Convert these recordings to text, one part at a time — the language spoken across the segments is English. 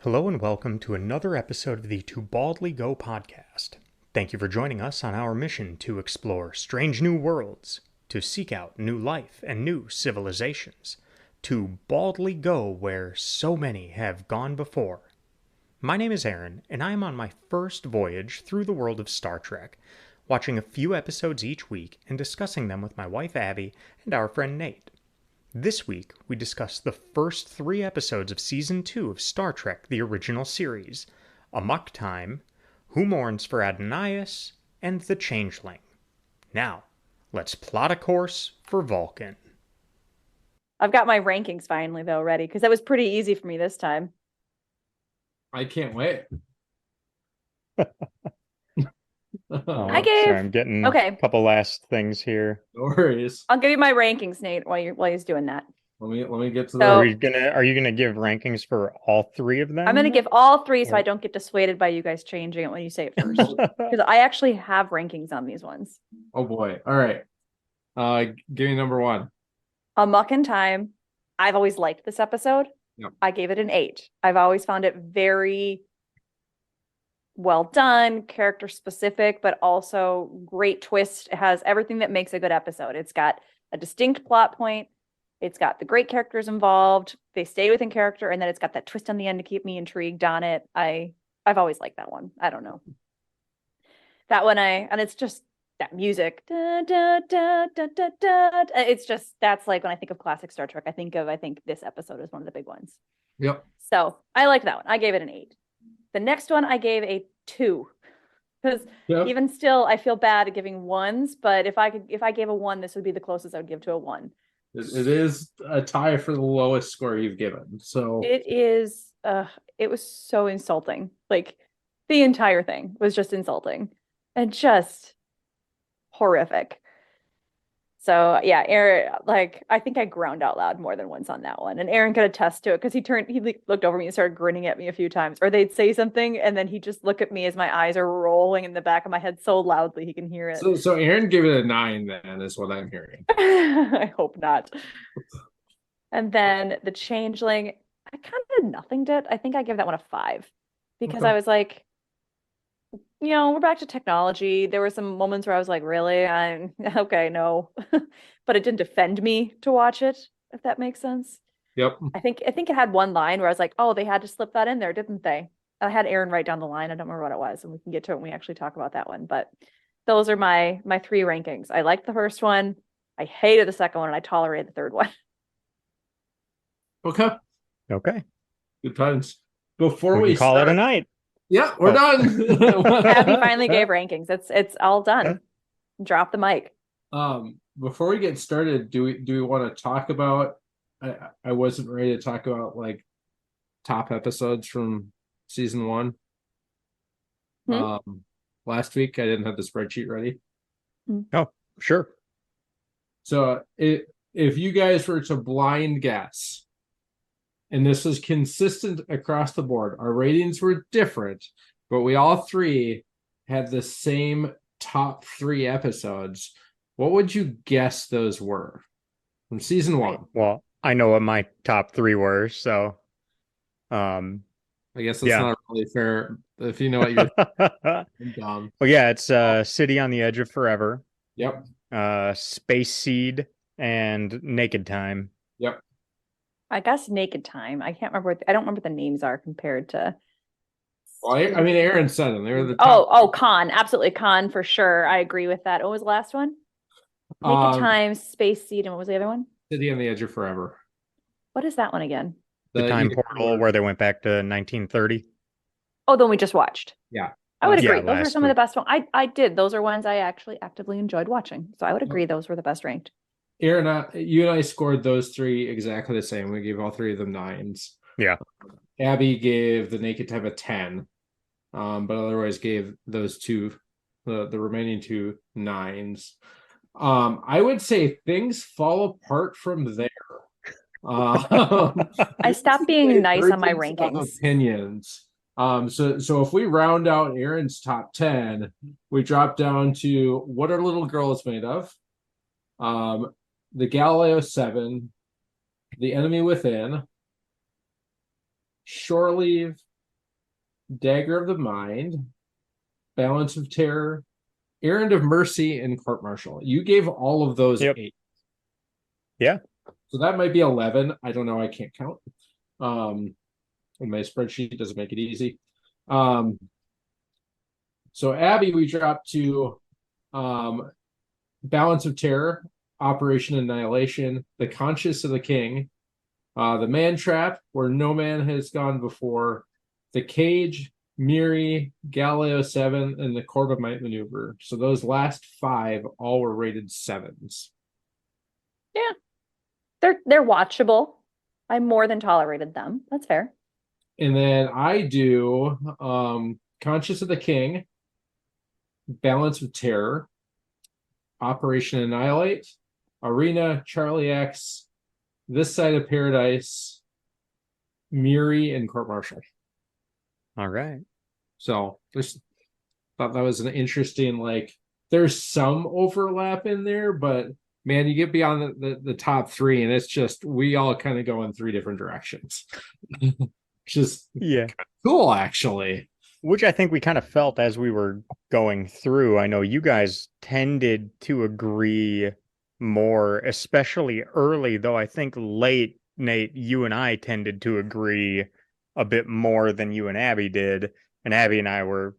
Hello and welcome to another episode of the To Baldly Go podcast. Thank you for joining us on our mission to explore strange new worlds, to seek out new life and new civilizations, to baldly go where so many have gone before. My name is Aaron, and I am on my first voyage through the world of Star Trek, watching a few episodes each week and discussing them with my wife Abbie and our friend Nate. This week, we discuss the first 3 episodes of Season 2 of Star Trek the Original Series, Amok Time, Who Mourns for Adonais, and The Changeling. Now, let's plot a course for Vulcan. I've got my rankings finally, though, ready, because that was pretty easy for me this time. I can't wait. Sorry, I'm getting a couple last things here. No worries. I'll give you my rankings, Nate, while he's doing that. Let me get to Are you gonna give rankings for all 3 of them? I'm gonna give all 3 so I don't get dissuaded by you guys changing it when you say it first. Because I actually have rankings on these ones. Oh boy. All right. Give me number 1. Amok Time. I've always liked this episode. Yep. I gave it an 8. I've always found it very well done, character specific, but also great twist. It has everything that makes a good episode. It's got a distinct plot point. It's got the great characters involved. They stay within character, and then it's got that twist on the end to keep me intrigued on it. I've always liked that one. I don't know. That one and it's just that music. Da, da, da, da, da, da. It's just, that's like when I think of classic Star Trek, I think this episode is one of the big ones. Yep. So I like that one. I gave it an 8. The next one I gave a 2. Because even still, I feel bad at giving 1s, but if I gave a 1, this would be the closest I would give to a 1. It is a tie for the lowest score you've given. So it is. It was so insulting. Like the entire thing was just insulting and just horrific. So yeah, Aaron, like I think I ground out loud more than once on that one, and Aaron could attest to it because he looked over me and started grinning at me a few times, or they'd say something and then he'd just look at me as my eyes are rolling in the back of my head so loudly he can hear it. So Aaron gave it a 9 then, is what I'm hearing. I hope not. And then The Changeling, I kind of did nothing to it. I think I give that one a 5 because I was like, we're back to technology. There were some moments where I was like, really? I'm okay, no. But it didn't offend me to watch it, if that makes sense. Yep. I think it had one line where I was like, oh, they had to slip that in there, didn't they? I had Aaron write down the line. I don't remember what it was, and we can get to it when we actually talk about that one. But those are my 3 rankings. I liked the first one. I hated the second one, and I tolerated the third one. Okay. Good times. Before we call it a night. Yeah, we're done. Abbie finally gave rankings. It's all done. Drop the mic. Before we get started, do we want to talk about? I wasn't ready to talk about like top episodes from season 1. Last week I didn't have the spreadsheet ready. Oh, sure. So if you guys were to blind guess, and this was consistent across the board, our ratings were different, but we all 3 had the same top 3 episodes. What would you guess those were from season 1? Well, I know what my top 3 were, so I guess that's not really fair if you know what you're Well, yeah, it's City on the Edge of Forever. Yep. Space Seed and Naked Time. Yep. I guess Naked Time. I can't remember. I don't remember what the names are compared to. Well, I mean, Aaron said them. They were the top. Oh, Khan. Absolutely Khan for sure. I agree with that. What was the last one? Naked Time, Space Seed, and what was the other one? City on the Edge of Forever. What is that one again? The time portal where they went back to 1930. Oh, the one we just watched. Yeah. I would agree. Those are some of the best ones. I did. Those are ones I actually actively enjoyed watching. So I would agree those were the best ranked. Aaron, you and I scored those 3 exactly the same. We gave all 3 of them 9s. Yeah. Abbie gave the Naked Time a 10, but otherwise gave those 2, the remaining 2, 9s. I would say things fall apart from there. I stopped being nice on my rankings. Opinions. So if we round out Aaron's top 10, we drop down to What Are Little Girls Made Of? The Galileo 7, The Enemy Within, Shore Leave, Dagger of the Mind, Balance of Terror, Errand of Mercy, and Court Martial. You gave all of those 8. Yeah. So that might be 11. I don't know. I can't count. And my spreadsheet doesn't make it easy. So Abbie, we dropped to Balance of Terror, Operation Annihilation, The Conscience of the King, The Man Trap, Where No Man Has Gone Before, The Cage, Miri, Galileo 7, and The Court of Might Maneuver. So those last 5 all were rated 7s. Yeah. They're watchable. I more than tolerated them. That's fair. And then I do Conscious of the King, Balance of Terror, Operation Annihilate, Arena, Charlie X, This Side of Paradise, Miri, and Court Martial. All right. So just thought that was an interesting, like, there's some overlap in there, but man, you get beyond the top 3 and it's just, we all kind of go in 3 different directions. Just cool, actually. Which I think we kind of felt as we were going through. I know you guys tended to agree more, especially early, though I think late, Nate, you and I tended to agree a bit more than you and Abbie did. And Abbie and I were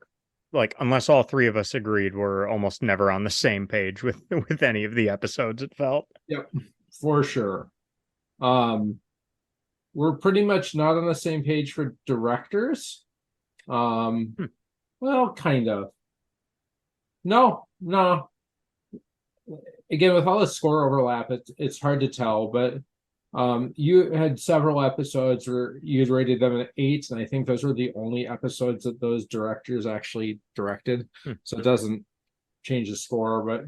like, unless all 3 of us agreed, we're almost never on the same page with any of the episodes, it felt. Yep, for sure. We're pretty much not on the same page for directors. Well, kind of. No. Again, with all the score overlap, it's hard to tell, but you had several episodes where you had rated them an 8, and I think those were the only episodes that those directors actually directed. So it doesn't change the score, but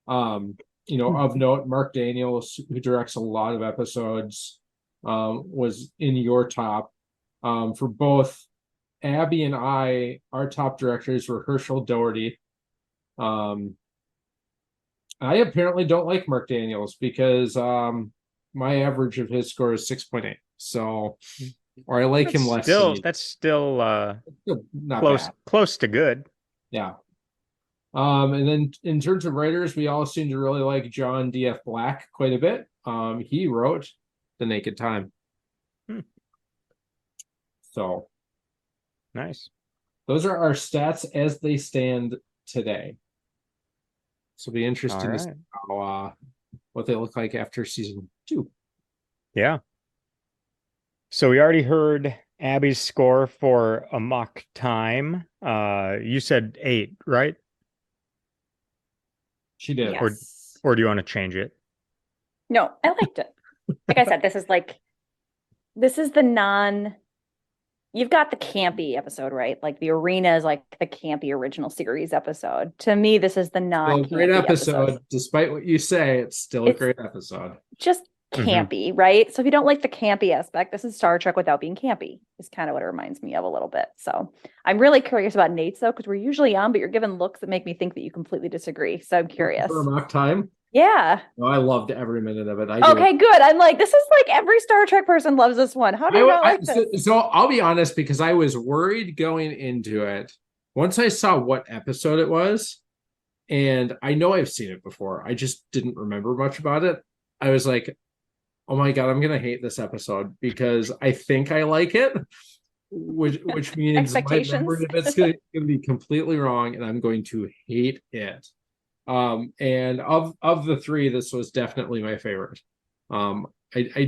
of note, Mark Daniels, who directs a lot of episodes, was in your top. For both Abbie and I, our top directors were Herschel Doherty. I apparently don't like Mark Daniels because my average of his score is 6.8. So, or I like him less. That's still not close to good. Yeah. And then in terms of writers, we all seem to really like John D.F. Black quite a bit. He wrote The Naked Time. So nice. Those are our stats as they stand today. So it'll be interesting to see how, what they look like after season 2. Yeah. So we already heard Abbie's score for Amok Time. You said 8, right? She did. Yes. Or do you want to change it? No, I liked it. Like I said, this is the you've got the campy episode, right? Like the arena is like the campy original series episode. To me, this is the great episode. Despite what you say, it's still a great episode. Just campy, right? So if you don't like the campy aspect, this is Star Trek without being campy, is kind of what it reminds me of a little bit. So I'm really curious about Nate's though, because we're usually on, but you're given looks that make me think that you completely disagree. So I'm curious. For Amok Time? Yeah. Oh, I loved every minute of it. Okay, good. I'm like, this is like every Star Trek person loves this one. How do you not like this? So I'll be honest, because I was worried going into it. Once I saw what episode it was, and I know I've seen it before, I just didn't remember much about it. I was like, oh my God, I'm going to hate this episode because I think I like it, which means my memory of it's going to be completely wrong and I'm going to hate it. And of the 3, this was definitely my favorite. I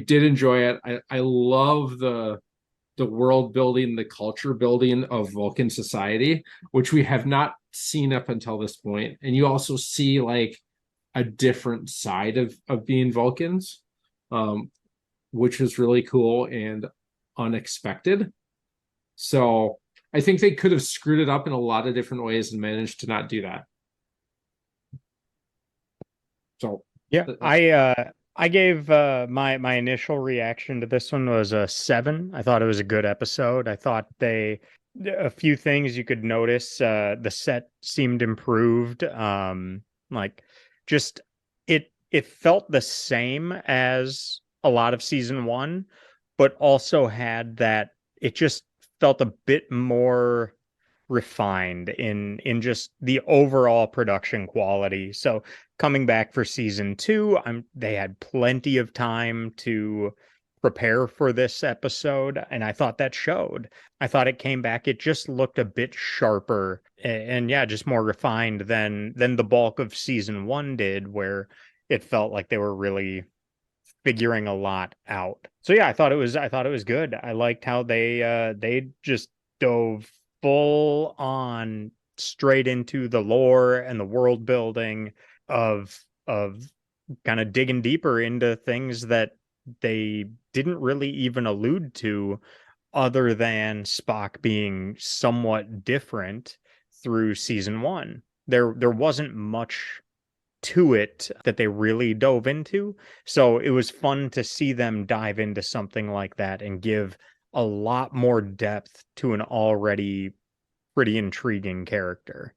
did enjoy it. I love the world building, the culture building of Vulcan society, which we have not seen up until this point. And you also see like a different side of being Vulcans, which was really cool and unexpected. So I think they could have screwed it up in a lot of different ways and managed to not do that. So yeah, I gave my initial reaction to this one was a 7. I thought it was a good episode. I thought a few things you could notice. The set seemed improved. Like just it felt the same as a lot of season 1, but also had that it just felt a bit more refined in just the overall production quality. So coming back for season 2, they had plenty of time to prepare for this episode, and I thought that showed. I thought it came back, it just looked a bit sharper and yeah, just more refined than the bulk of season 1 did, where it felt like they were really figuring a lot out. So yeah, I thought it was good. I liked how they just dove full on straight into the lore and the world building of kind of digging deeper into things that they didn't really even allude to, other than Spock being somewhat different through season 1. There wasn't much to it that they really dove into. So it was fun to see them dive into something like that and give a lot more depth to an already pretty intriguing character.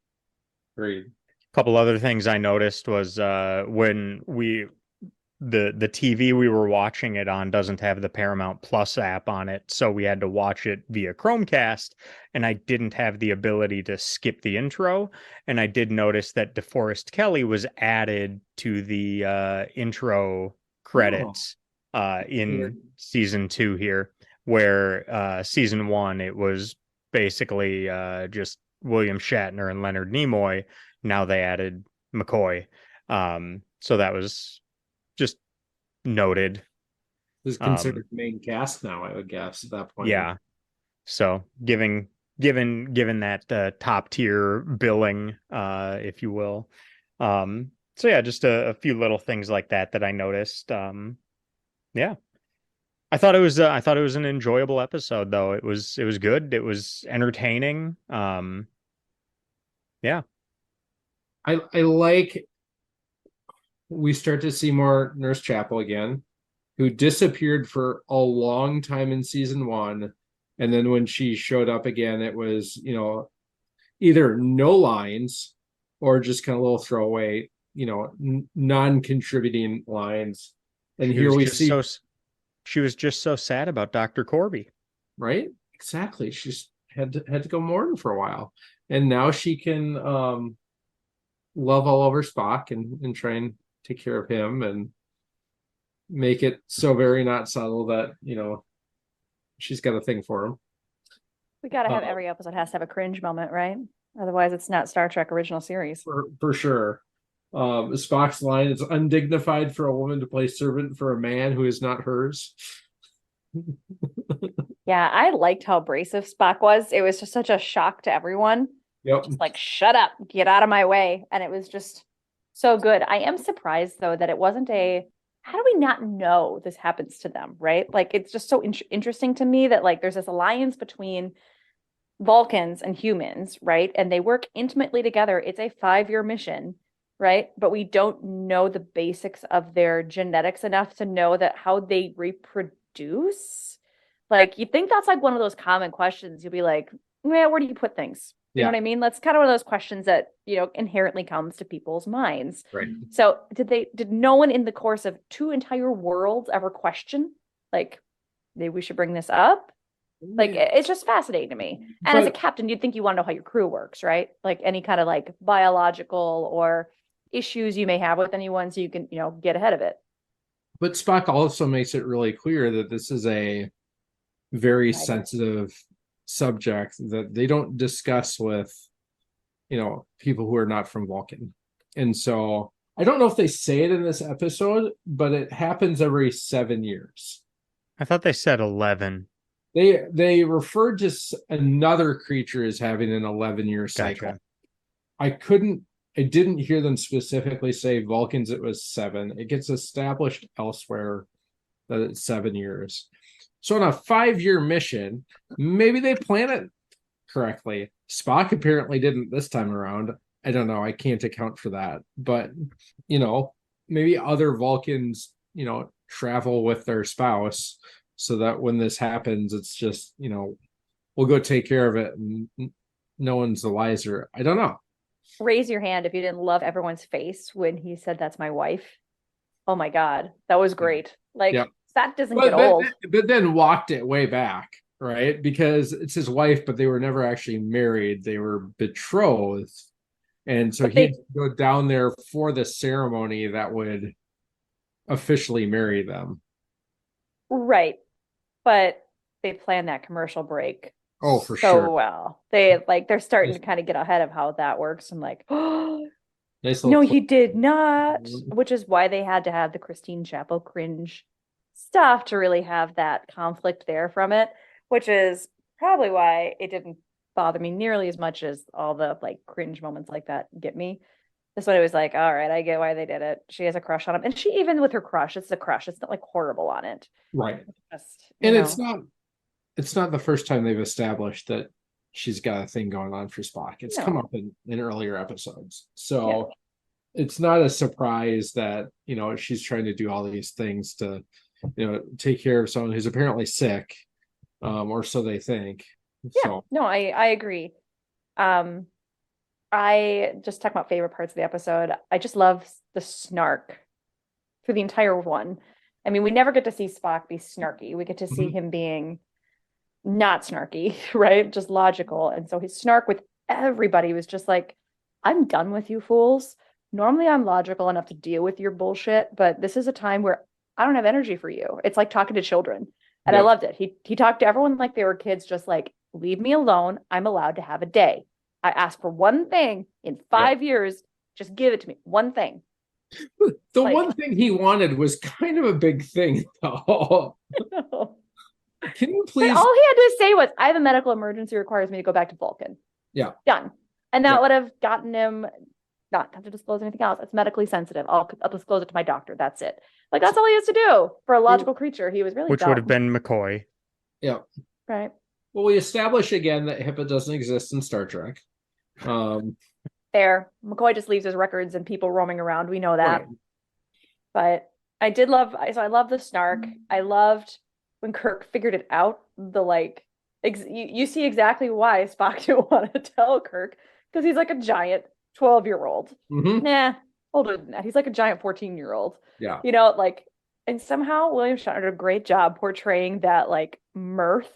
Great. A couple other things I noticed was when the TV we were watching it on doesn't have the Paramount Plus app on it, so we had to watch it via Chromecast, and I didn't have the ability to skip the intro. And I did notice that DeForest Kelley was added to the intro credits in season 2 here, where season 1 it was basically just William Shatner and Leonard Nimoy. Now they added McCoy, so that was just noted. This is considered main cast now, I would guess, at that point. Yeah. So given that top tier billing, if you will. So yeah, just a few little things like that I noticed. Yeah. I thought it was an enjoyable episode, though. It was good. It was entertaining. Yeah. I like we start to see more Nurse Chapel again, who disappeared for a long time in season 1. And then when she showed up again, it was, either no lines or just kind of a little throwaway, non-contributing lines. And here we see she was just so sad about Dr. Corby. Right? Exactly. She's had to go mourn for a while. And now she can love all over Spock and try and take care of him and make it so very not subtle that, she's got a thing for him. We got to have every episode has to have a cringe moment, right? Otherwise, it's not Star Trek original series. For sure. Spock's line is undignified for a woman to play servant for a man who is not hers. Yeah, I liked how abrasive Spock was. It was just such a shock to everyone. Yep. Just like, shut up, get out of my way. And it was just so good. I am surprised, though, that it wasn't how do we not know this happens to them, right? Like, it's just so interesting to me that, like, there's this alliance between Vulcans and humans, right? And they work intimately together. It's a 5-year mission, right? But we don't know the basics of their genetics enough to know that how they reproduce. Like, you think that's like one of those common questions. You'll be like, well, where do you put things? You know what I mean? That's kind of one of those questions that, inherently comes to people's minds. Right. So did no one in the course of 2 entire worlds ever question, like, maybe we should bring this up? Like, it's just fascinating to me. And as a captain, you'd think you want to know how your crew works, right? Like any kind of like biological or issues you may have with anyone, so you can, get ahead of it. But Spock also makes it really clear that this is a very sensitive subject that they don't discuss with, people who are not from Vulcan. And so I don't know if they say it in this episode, but it happens every 7 years. I thought they said 11. They referred to another creature as having an 11-year cycle. Gotcha. I didn't hear them specifically say Vulcans it was 7. It gets established elsewhere that it's 7 years. So on a 5-year mission, maybe they plan it correctly. Spock apparently didn't this time around. I don't know. I can't account for that. But, maybe other Vulcans, travel with their spouse so that when this happens, it's just, we'll go take care of it and no one's the wiser. I don't know. Raise your hand if you didn't love everyone's face when he said, "That's my wife." Oh my God. That was great. Like, that doesn't get old. But then walked it way back. right? Because it's his wife, but they were never actually married. They were betrothed. And so But he had they to go down there for the ceremony that would officially marry them. right, but they planned that commercial break Oh, for so sure. well. They're starting to kind of get ahead of how that works. I'm like, oh Nice no, little he did not. clip. Which is why they had to have the Christine Chapel cringe stuff to really have that conflict there from it, which is probably why it didn't bother me nearly as much as all the like cringe moments like that get me. This one, it was like, all right, I get why they did it. She has a crush on him. And she, even with her crush, it's a crush. It's not like horrible on it. Right. Just, And it's not the first time they've established that she's got a thing going on for Spock. It's come no. up in earlier episodes. So it's not a surprise that, she's trying to do all these things to, take care of someone who's apparently sick, or so they think. Yeah, So no, I agree. I just talk about favorite parts of the episode. I just love the snark through the entire one. I mean, we never get to see Spock be snarky. We get to see Mhm. him being not snarky, right? Just logical. And so his snark with everybody was just like, I'm done with you fools. Normally I'm logical enough to deal with your bullshit, but this is a time where I don't have energy for you. It's like talking to children. And I Yep. loved it. He talked to everyone like they were kids, just like, leave me alone. I'm allowed to have a day. I asked for one thing in 5 years. Just give it to me. One thing. The Like, one thing he wanted was kind of a big thing, though. Can you but please? all he had to say was, I have a medical emergency, requires me to go back to Vulcan. Yeah. Done. And that Yeah. would have gotten him not have to disclose anything else. It's medically sensitive. I'll disclose it to my doctor. That's it. Like, that's all he has to do for a logical creature. He was really Which dumb. would have been McCoy. Yeah. Right. Well, we establish again that HIPAA doesn't exist in Star Trek. There. McCoy just leaves his records and people roaming around. We know that. Right. But I did love, so I love the snark. I loved when Kirk figured it out. The like, you see exactly why Spock didn't want to tell Kirk, because he's like a giant 12-year-old. Mhm. Nah, older than that. He's like a giant 14-year-old. Yeah. Like, and somehow William Shatner did a great job portraying that like mirth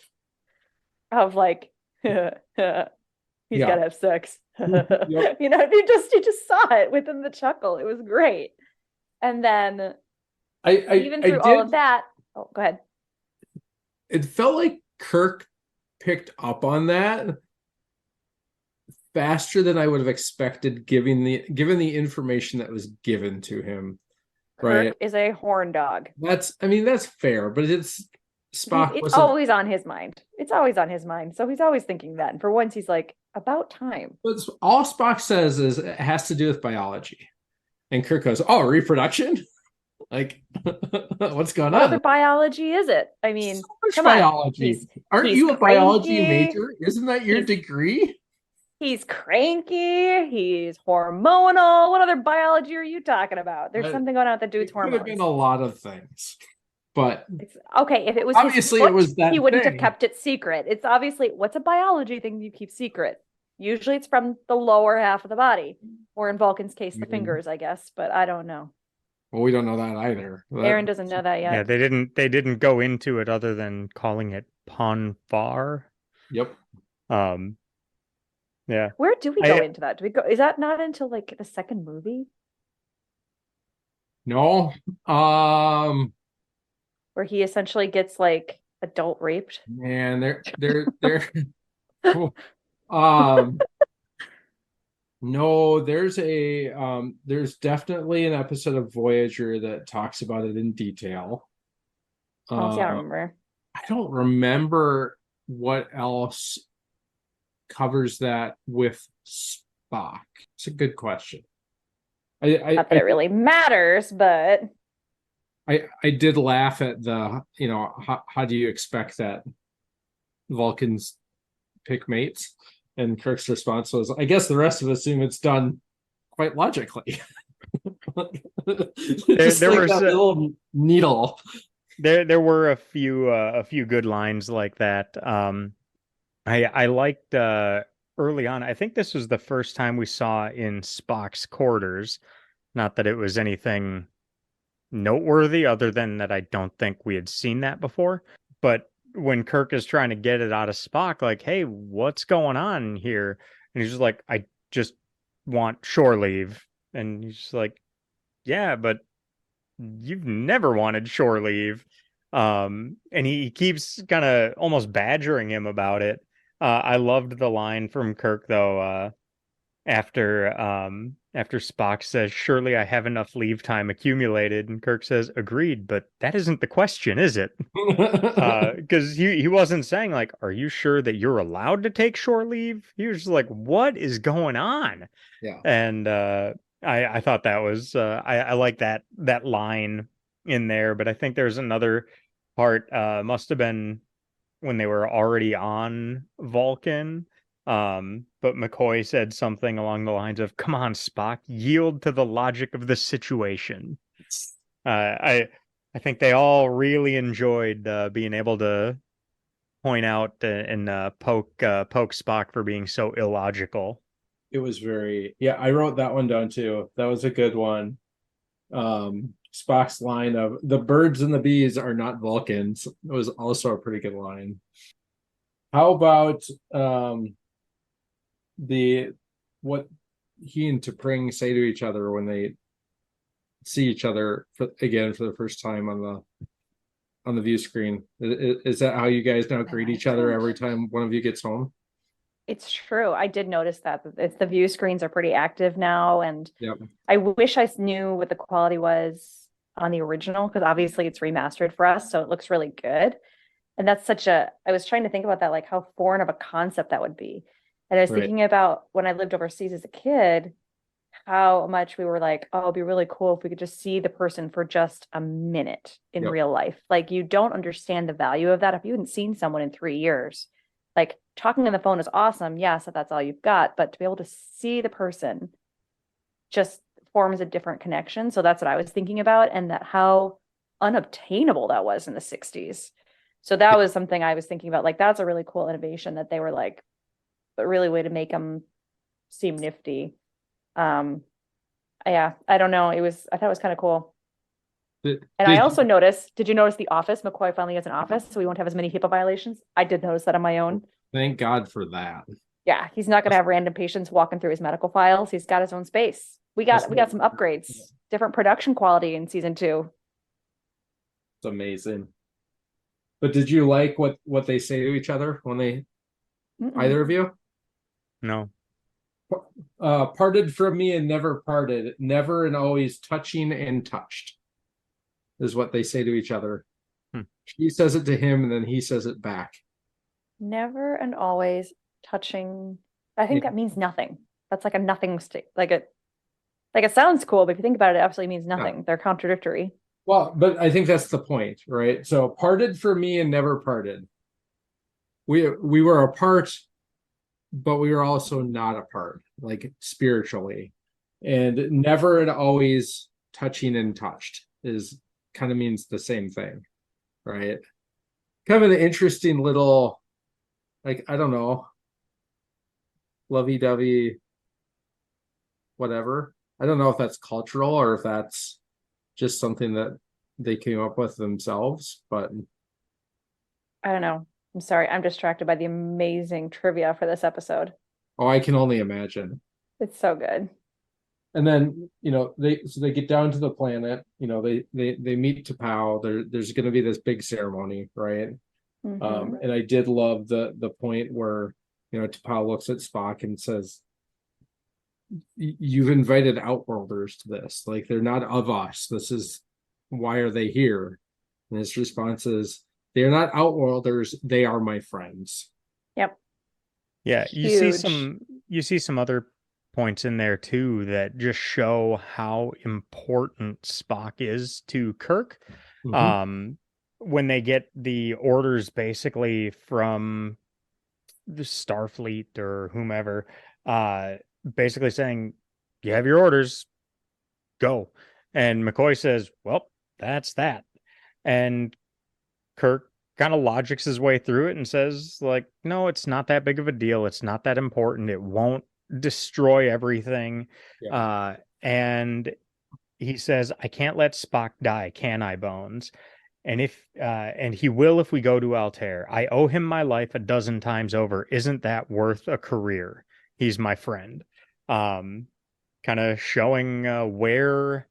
of like, he's got to have sex. Yep. You just saw it within the chuckle. It was great. And then even through all of that, oh, go ahead. It felt like Kirk picked up on that faster than I would have expected, given the information that was given to him. Right. Kirk is a horn dog. That's fair, but it's Spock. It's always on his mind. It's always on his mind. So he's always thinking that. And for once, he's like, about time. All Spock says is it has to do with biology. And Kirk goes, "Oh, reproduction? Like, what's going What on? other biology is it? I mean, So much come biology. Aren't he's you a biology cranky. major? Isn't that your degree?" He's cranky. He's hormonal. What other biology are you talking about? There's something going on with the dude's hormones. It could have been a lot of things, but okay. If it was obviously his foot, it was that he wouldn't thing. have kept it secret. It's obviously, what's a biology thing you keep secret? Usually it's from the lower half of the body, or in Vulcan's case, the fingers, I guess. But I don't know. Well, we don't know that either. Aaron doesn't know that yet. Yeah, they didn't go into it other than calling it Ponfar. Yep. Yeah. Where do we go into that? Do we go? Is that not until like the second movie? No. Where he essentially gets like adult raped. Man, they're no, there's definitely an episode of Voyager that talks about it in detail. See, I don't remember. I don't remember what else covers that with Spock. It's a good question. Not that it really matters, but I did laugh at the, how do you expect that Vulcans pick mates? And Kirk's response was, I guess the rest of us assume it's done quite logically. Just there like was that little needle. There were a few good lines like that. I liked early on. I think this was the first time we saw in Spock's quarters. Not that it was anything noteworthy, other than that I don't think we had seen that before. But when Kirk is trying to get it out of Spock, like, hey, what's going on here? And he's just like, I just want shore leave. And he's just like, yeah, but you've never wanted shore leave. And he keeps kind of almost badgering him about it. I loved the line from Kirk though, after Spock says, surely I have enough leave time accumulated, and Kirk says, agreed, but that isn't the question, is it? Because he wasn't saying like, are you sure that you're allowed to take shore leave? He was just like, what is going on? Yeah. And I thought that was I like that line in there, but I think there's another part, must have been when they were already on Vulcan. But McCoy said something along the lines of, come on, Spock, yield to the logic of the situation. I think they all really enjoyed being able to point out and poke Spock for being so illogical. It was very, yeah, I wrote that one down too. That was a good one. Spock's line of the birds and the bees are not Vulcans. It was also a pretty good line. How about what he and T'Pring say to each other when they see each other for the first time on the view screen? Is that how you guys now greet each other every time one of you gets home? It's true. I did notice that it's the view screens are pretty active now, and Yep. I wish I knew what the quality was on the original, because obviously it's remastered for us, so it looks really good. And that's I was trying to think about that, like how foreign of a concept that would be. And I was Right. thinking about when I lived overseas as a kid, how much we were like, oh, it'd be really cool if we could just see the person for just a minute in Yep. real life. Like, you don't understand the value of that if you hadn't seen someone in 3 years. Like, talking on the phone is awesome, yes, if that's all you've got, but to be able to see the person just forms a different connection. So that's what I was thinking about, and that how unobtainable that was in the 60s. So that was something I was thinking about. Like, that's a really cool innovation that they were like, but really way to make them seem nifty. Yeah, I don't know. I thought it was kind of cool. And I also noticed, did you notice The Office? McCoy finally has an office, so we won't have as many HIPAA violations. I did notice that on my own. Thank God for that. Yeah, he's not going to have random patients walking through his medical files. He's got his own space. We got some upgrades, different production quality in season 2. It's amazing. But did you like what they say to each other when they either of you? No. Parted from me and never parted, never and always touching and touched is what they say to each other. She says it to him and then he says it back. Never and always touching. I think that means nothing. That's like a nothing stick. Like it sounds cool, but if you think about it, it absolutely means nothing. Yeah. They're contradictory. Well, but I think that's the point, right? So parted from me and never parted. We were apart, but we were also not apart, like spiritually. And never and always touching and touched is kind of means the same thing, right? Kind of an interesting little, like, I don't know, lovey-dovey, whatever. I don't know if that's cultural or if that's just something that they came up with themselves, but I don't know. I'm sorry. I'm distracted by the amazing trivia for this episode. Oh, I can only imagine. It's so good. And then, they get down to the planet, they meet T'Pau. There's going to be this big ceremony, right? Mm-hmm. And I did love the point where, T'Pau looks at Spock and says, you've invited Outworlders to this. Like, they're not of us. This is, why are they here? And his response is, they're not Outworlders. They are my friends. Yep. Yeah. You see some other points in there too that just show how important Spock is to Kirk. Mm-hmm. When they get the orders basically from the Starfleet or whomever, basically saying, you have your orders, go. And McCoy says, well, that's that. And Kirk kind of logics his way through it and says, like, no, it's not that big of a deal. It's not that important. It won't destroy everything. Yeah. And he says, I can't let Spock die, can I, Bones? and he will if we go to Altair. I owe him my life a dozen times over. Isn't that worth a career? He's my friend. Kind of showing where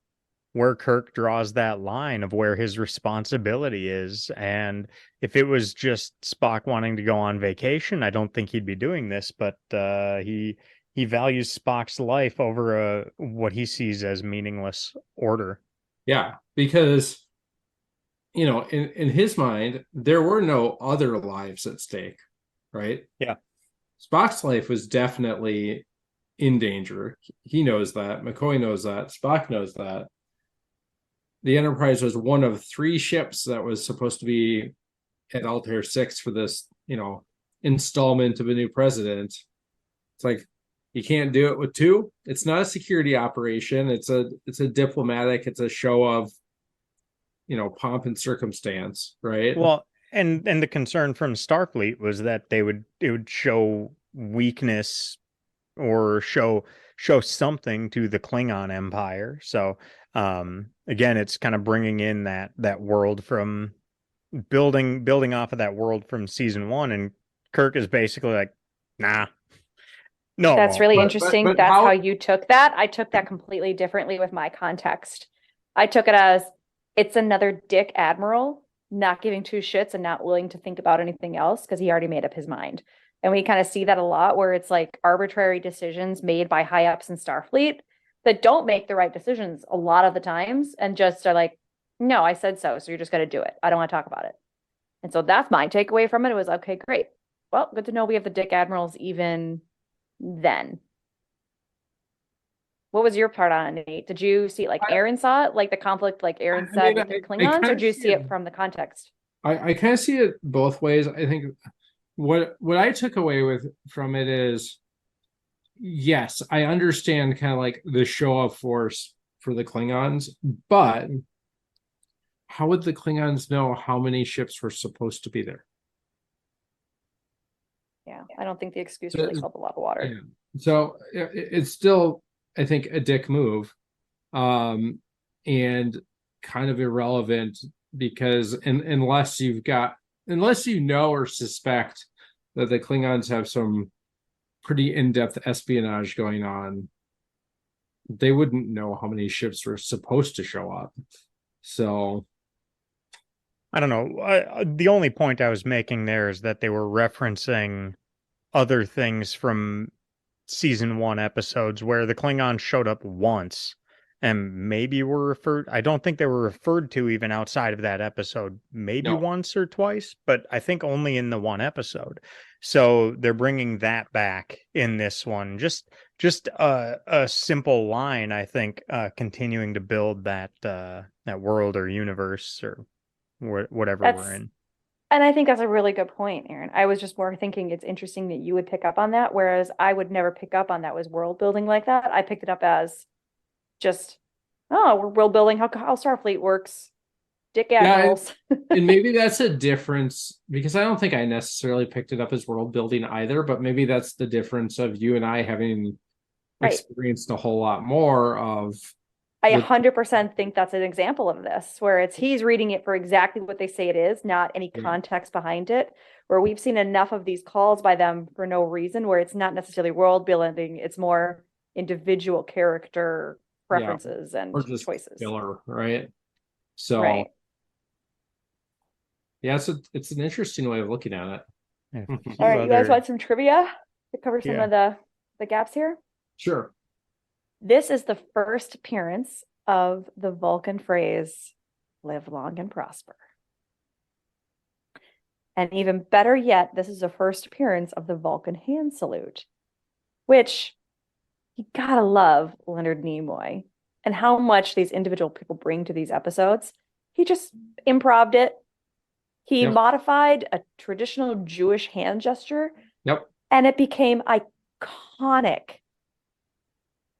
Kirk draws that line of where his responsibility is. And if it was just Spock wanting to go on vacation, I don't think he'd be doing this, but he values Spock's life over what he sees as meaningless order. Yeah, because in his mind, there were no other lives at stake, right? Yeah. Spock's life was definitely in danger. He knows that. McCoy knows that. Spock knows that. The Enterprise was one of 3 ships that was supposed to be at Altair 6 for this, installment of a new president. It's like, you can't do it with 2. It's not a security operation. It's a diplomatic. It's a show of, pomp and circumstance, right? Well, and the concern from Starfleet was that it would show weakness or show something to the Klingon Empire. So again, it's kind of bringing in that world from building off of that world from season 1, and Kirk is basically like, nah. No, that's really interesting. But that's how you took that. I took that completely differently with my context. I took it as it's another dick admiral not giving 2 shits and not willing to think about anything else because he already made up his mind. And we kind of see that a lot where it's like arbitrary decisions made by high ups in Starfleet that don't make the right decisions a lot of the times and just are like, no, I said so. So you're just going to do it. I don't want to talk about it. And so that's my takeaway from it. It was, okay, great. Well, good to know we have the dick admirals even then. What was your part on it, Nate? Did you see it like Aaron saw it, like the conflict, like Aaron said with the Klingons, or did you see it from the context? I kind of see it both ways. I think what I took away from it is, yes, I understand kind of like the show of force for the Klingons, but how would the Klingons know how many ships were supposed to be there? Yeah, I don't think the excuse really held a lot of water. Yeah. So it's still, I think, a dick move, and kind of irrelevant because unless you know or suspect that the Klingons have some pretty in-depth espionage going on, they wouldn't know how many ships were supposed to show up. So I don't know. The only point I was making there is that they were referencing other things from season 1 episodes where the Klingons showed up once and maybe were referred. I don't think they were referred to even outside of that episode, maybe once or twice, but I think only in the 1 episode. So they're bringing that back in this one. Just a simple line, I think, continuing to build that world or universe or whatever we're in. And I think that's a really good point, Aaron. I was just more thinking it's interesting that you would pick up on that, whereas I would never pick up on that was world building like that. I picked it up as just, we're world building how Starfleet works. Dick admirals. Yeah, and maybe that's a difference because I don't think I necessarily picked it up as world building either, but maybe that's the difference of you and I having experienced a whole lot more of. I 100% think that's an example of this, where he's reading it for exactly what they say it is, not any context behind it, where we've seen enough of these calls by them for no reason, where it's not necessarily world building, it's more individual character preferences and or just choices. Filler, right? So, yeah, it's an interesting way of looking at it. All right, you guys want some trivia to cover some of the gaps here? Sure. This is the first appearance of the Vulcan phrase, live long and prosper. And even better yet, this is the first appearance of the Vulcan hand salute, which you gotta love Leonard Nimoy and how much these individual people bring to these episodes. He just improv'd it. He modified a traditional Jewish hand gesture. And it became iconic.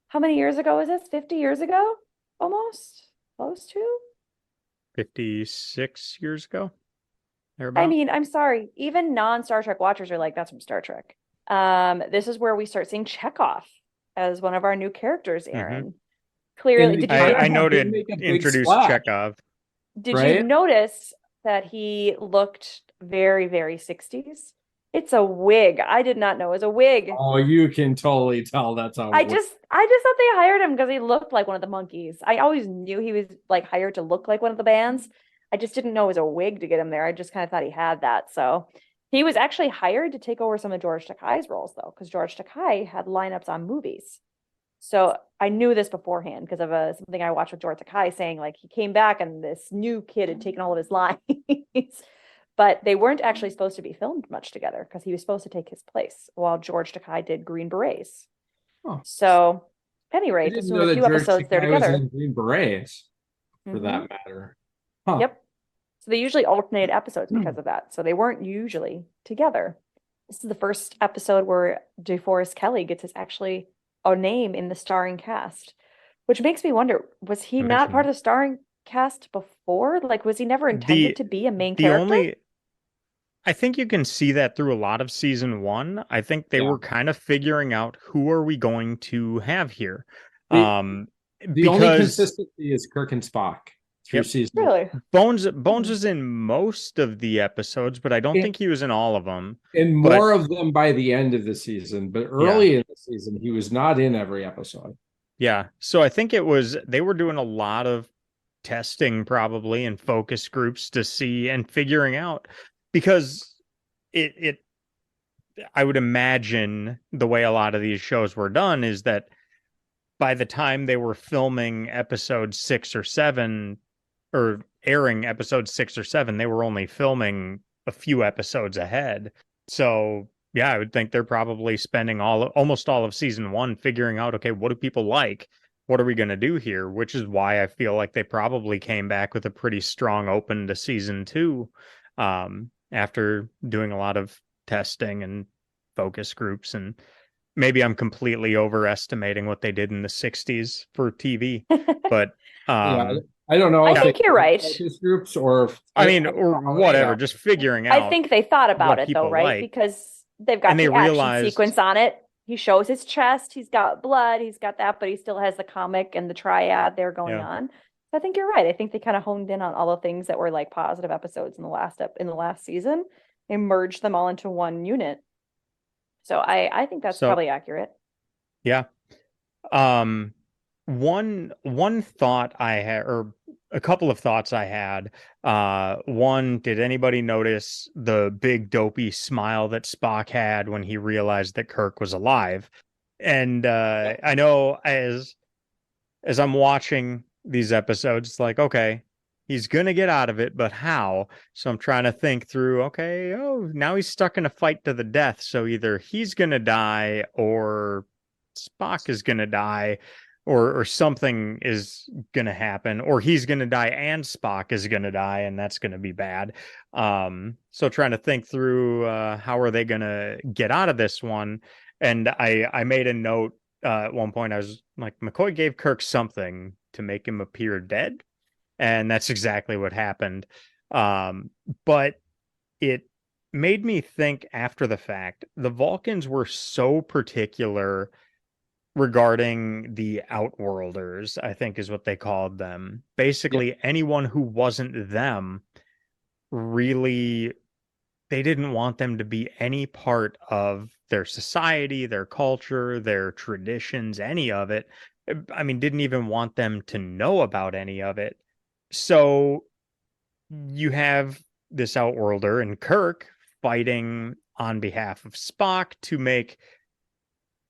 How many years ago was this? 50 years ago? Almost? Close to? 56 years ago? I mean, I'm sorry. Even non-Star Trek watchers are like, that's from Star Trek. This is where we start seeing Chekhov as one of our new characters, Aaron. Clearly, I noted introduced Chekhov. Did you notice that he looked very, very 60s. It's a wig. I did not know it was a wig. Oh, you can totally tell that's how. I just thought they hired him because he looked like one of the monkeys. I always knew he was like hired to look like one of the bands. I just didn't know it was a wig to get him there. I just kind of thought he had that. So he was actually hired to take over some of George Takei's roles though, because George Takei had lineups on movies. So I knew this beforehand because of something I watched with George Takei saying like he came back and this new kid had taken all of his lines. But they weren't actually supposed to be filmed much together because he was supposed to take his place while George Takei did Green Berets. Oh. So, at any I rate, didn't just know doing a that few George episodes there Takei was together. in Green Berets, for that matter. Huh. Yep. So they usually alternate episodes because of that. So they weren't usually together. This is the first episode where DeForest Kelley gets his actually a name in the starring cast, which makes me wonder, was he not part of the starring cast before? Like, was he never intended to be a main character? I think you can see that through a lot of season 1. I think they were kind of figuring out who are we going to have here. The only consistency is Kirk and Spock through season. Really? Bones was in most of the episodes, but I don't think he was in all of them. And more of them by the end of the season, but early in the season, he was not in every episode. Yeah. So I think they were doing a lot of testing probably and focus groups to see and figuring out, because I would imagine the way a lot of these shows were done is that by the time they were filming episode 6 or 7 or airing episode 6 or 7, they were only filming a few episodes ahead. So yeah, I would think they're probably spending almost all of season 1 figuring out, okay, what do people like? What are we going to do here? Which is why I feel like they probably came back with a pretty strong open to season 2, after doing a lot of testing and focus groups. And maybe I'm completely overestimating what they did in the 60s for TV, but I don't know. I think you're right. Focus groups or whatever, just figuring out. I think they thought about it though, right? Because they've got the action sequence on it. He shows his chest, he's got blood, he's got that, but he still has the comic and the triad there going on. So I think you're right. I think they kind of honed in on all the things that were like positive episodes in the last season. They merged them all into one unit. So I think that's probably accurate. Yeah. One thought I had, or a couple of thoughts I had. One, did anybody notice the big dopey smile that Spock had when he realized that Kirk was alive? And I know as I'm watching these episodes, it's like, okay, he's gonna get out of it, but how? So I'm trying to think through, okay, now he's stuck in a fight to the death, so either he's gonna die or Spock is gonna die, or something is gonna happen, or he's gonna die and Spock is gonna die, and that's gonna be bad. So trying to think through how are they gonna get out of this one. And I made a note at one point. I was like, McCoy gave Kirk something to make him appear dead, and that's exactly what happened. But it made me think after the fact, the Vulcans were so particular regarding the Outworlders, I think is what they called them. Basically, anyone who wasn't them, really, they didn't want them to be any part of their society, their culture, their traditions, any of it. I mean, didn't even want them to know about any of it. So you have this Outworlder and Kirk fighting on behalf of Spock to make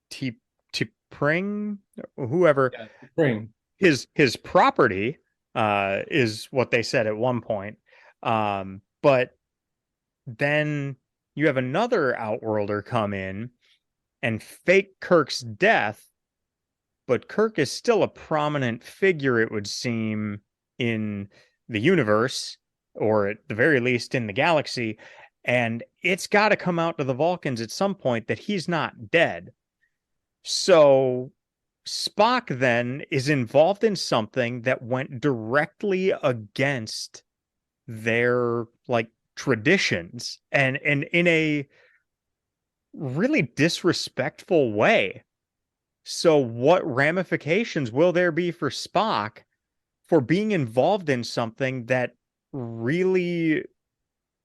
T'Pring, whoever, his property, is what they said at one point. But then you have another Outworlder come in and fake Kirk's death, but Kirk is still a prominent figure, it would seem, in the universe, or at the very least in the galaxy, and it's got to come out to the Vulcans at some point that he's not dead. So Spock then is involved in something that went directly against their traditions, and in a really disrespectful way. So what ramifications will there be for Spock for being involved in something that really,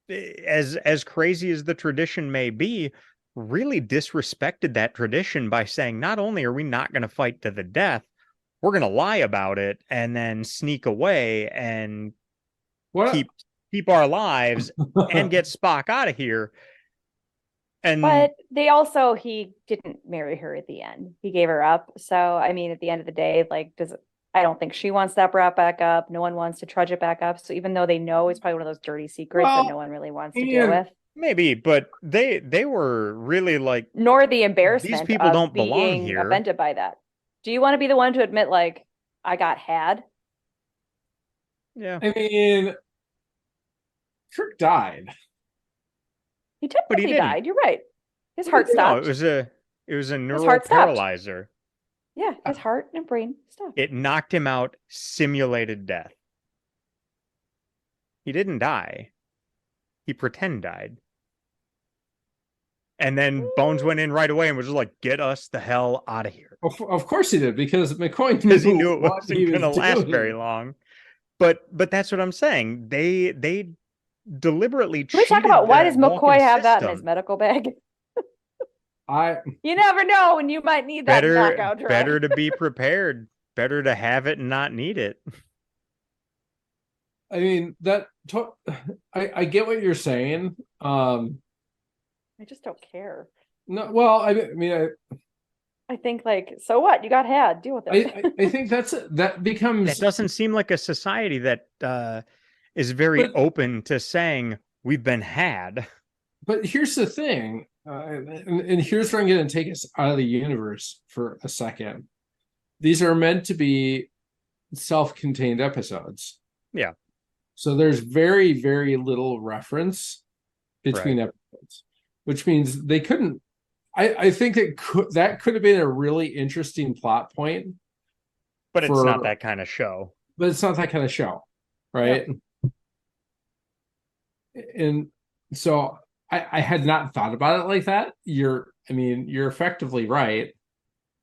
as crazy as the tradition may be, really disrespected that tradition by saying, not only are we not going to fight to the death, we're going to lie about it and then sneak away and What? keep our lives and get Spock out of here. And But he didn't marry her at the end. He gave her up. So, I mean, at the end of the day, like, I don't think she wants that brought back up. No one wants to trudge it back up. So even though they know it's probably one of those dirty secrets that no one really wants to deal with. Maybe, but they were really like, nor the embarrassment these people of don't belong being here. offended by that. Do you want to be the one to admit, like, I got had? Yeah. I mean, Kirk died. He technically died. You're right. His heart stopped. No, it was a neural paralyzer. Yeah, his heart and brain stopped. It knocked him out, simulated death. He didn't die. He pretend died. And then Bones went in right away and was just like, get us the hell out of here. Of course he did, because McCoy he knew it wasn't going to last very long. But that's what I'm saying. They deliberately Can we talk about why does McCoy have that in his medical bag? You never know when you might need that knockout drug. Better to be prepared. Better to have it and not need it. I mean, I get what you're saying. I just don't care. No, well, I think, like, so what? You got had. Deal with it. I think that becomes. It doesn't seem like a society that is very open to saying we've been had. But here's the thing, and here's where I'm going to take us out of the universe for a second. These are meant to be self-contained episodes. Yeah. So there's very, very little reference between episodes, which means they couldn't. I think that could have been a really interesting plot point. But it's not that kind of show. But it's not that kind of show, right? Yep. And so I had not thought about it like that. You're effectively right.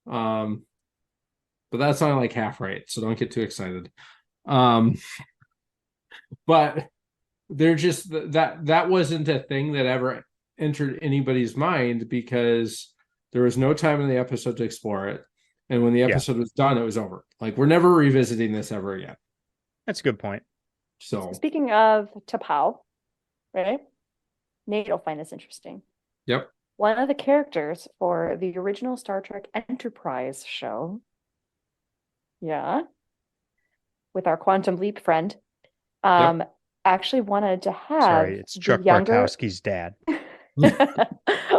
But that's only like half right, so don't get too excited. But they're just that wasn't a thing that ever entered anybody's mind, because there was no time in the episode to explore it, and when the episode was done, it was over. Like, we're never revisiting this ever again. That's a good point. So speaking of T'Pau, right? Nate will find this interesting. Yep. One of the characters for the original Star Trek Enterprise show, with our Quantum Leap friend, actually wanted to have. Sorry, it's Chuck Barkowski's dad.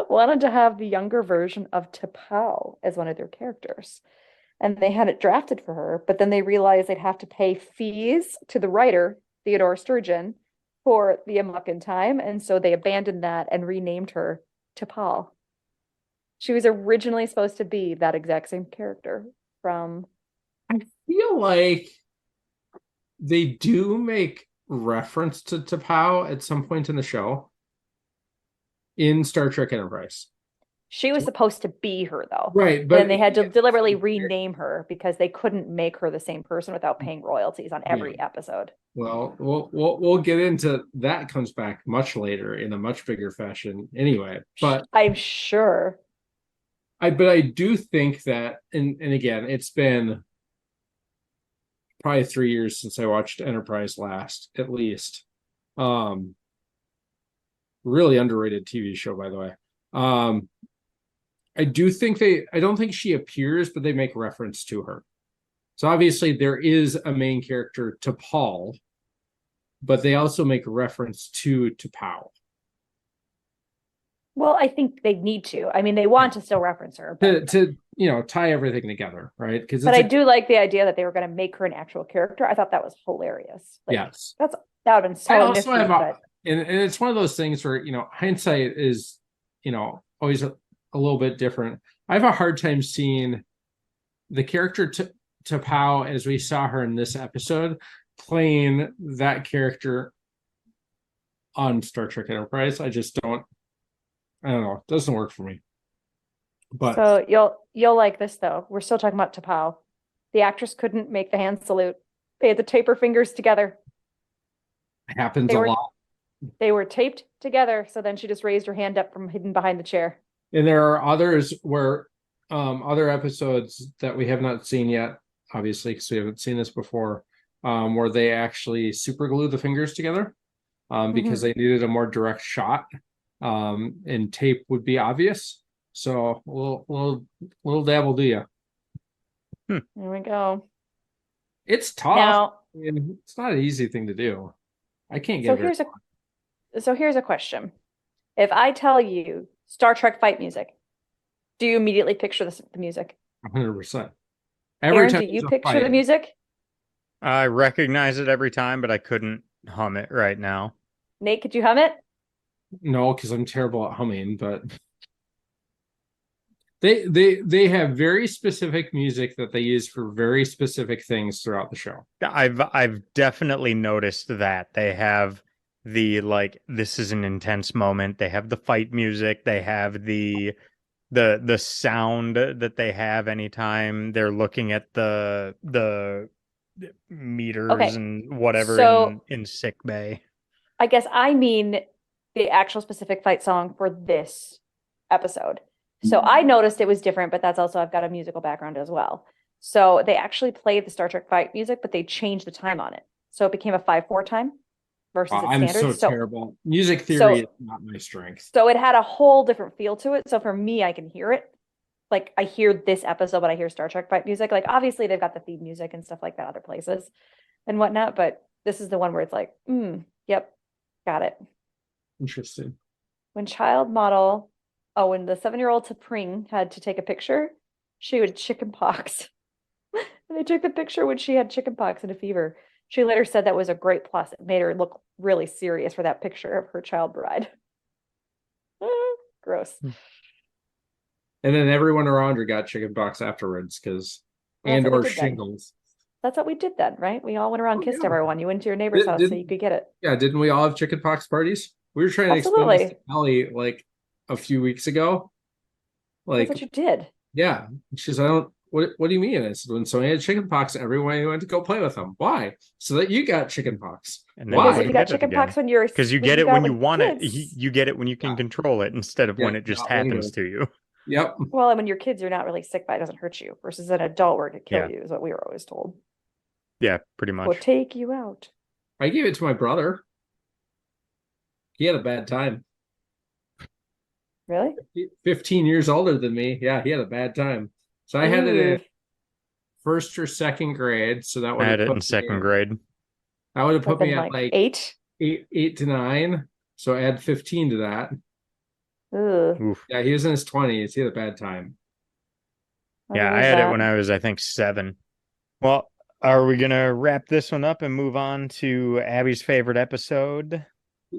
Wanted to have the younger version of T'Pau as one of their characters. And they had it drafted for her, but then they realized they'd have to pay fees to the writer, Theodore Sturgeon, for the Amok Time. And so they abandoned that and renamed her T'Pau. She was originally supposed to be that exact same character from. I feel like they do make reference to T'Pau at some point in the show in Star Trek Enterprise. She was supposed to be her, though. Right. But then they had to deliberately rename her because they couldn't make her the same person without paying royalties on every episode. Well, we'll get into that. Comes back much later in a much bigger fashion anyway. But I'm sure. I do think that, and again, it's been probably 3 years since I watched Enterprise last, at least. Really underrated TV show, by the way. I don't think she appears, but they make reference to her. So obviously there is a main character, T'Pau, but they also make reference to T'Pau. Well, I think they need to. I mean, they want to still reference her. But to tie everything together, right? But I do like the idea that they were going to make her an actual character. I thought that was hilarious. Like, yes. That would have been so nifty. And it's one of those things where, hindsight is, always a little bit different. I have a hard time seeing the character T'Pau as we saw her in this episode playing that character on Star Trek Enterprise. I just don't. I don't know. It doesn't work for me. But so you'll like this though. We're still talking about T'Pau. The actress couldn't make the hand salute. They had to tape her fingers together. It happens They a were lot. they were taped together, so then she just raised her hand up from hidden behind the chair. And there are others where other episodes that we have not seen yet, obviously, because we haven't seen this before, where they actually super glue the fingers together because they needed a more direct shot. And tape would be obvious. So a little dab will do you. There we go. It's tough. Now, It's not an easy thing to do. I can't so get very here's a question. If I tell you Star Trek fight music, do you immediately picture the music? 100%. Aaron, do you picture the music? I recognize it every time, but I couldn't hum it right now. Nate, could you hum it? No, because I'm terrible at humming, but they have very specific music that they use for very specific things throughout the show. I've definitely noticed that they have the like this is an intense moment. They have the fight music. They have the sound that they have anytime they're looking at the meters and whatever so in sick bay. I guess I mean the actual specific fight song for this episode. So I noticed it was different, but that's also I've got a musical background as well. So they actually played the Star Trek fight music, but they changed the time on it. So it became a 5/4 time versus its I'm standard. so terrible. Music theory is not my strength. So it had a whole different feel to it. So for me, I can hear it. Like I hear this episode, but I hear Star Trek fight music. Like obviously they've got the theme music and stuff like that other places and whatnot, but this is the one where it's like, yep, got it. Interesting. When when the 7-year-old T'Pring had to take a picture, she had chicken pox. And they took the picture when she had chicken pox and a fever. She later said that was a great plus. It made her look really serious for that picture of her child bride. Gross. And then everyone around her got chicken pox afterwards or shingles. That's what we did then, right? We all went around, kissed everyone. You went to your neighbor's house so you could get it. Yeah, didn't we all have chicken pox parties? We were trying to explain this to Ellie like a few weeks ago. Like that's what you did. Yeah. She said, what do you mean? I said, when somebody had chicken pox, everyone went to go play with them. Why? So that you got chicken pox. And then why? You got chicken pox when you're because you get it when you want it. You get it when you can control it instead of when it just happens to you. Yep. Well, and when you're kids, you're not really sick by it doesn't hurt you versus an adult where it could kill you is what we were always told. Yeah, pretty much. We'll take you out. I gave it to my brother. He had a bad time. Really? 15 years older than me. Yeah, he had a bad time. So I had it in first or second grade. So that would I had it in second grade. That would have put me at like 8 to 9. So add 15 to that. Oof. Yeah, he was in his 20s. He had a bad time. Yeah, I had it when I was, I think, 7. Well, are we gonna wrap this one up and move on to Abbie's favorite episode?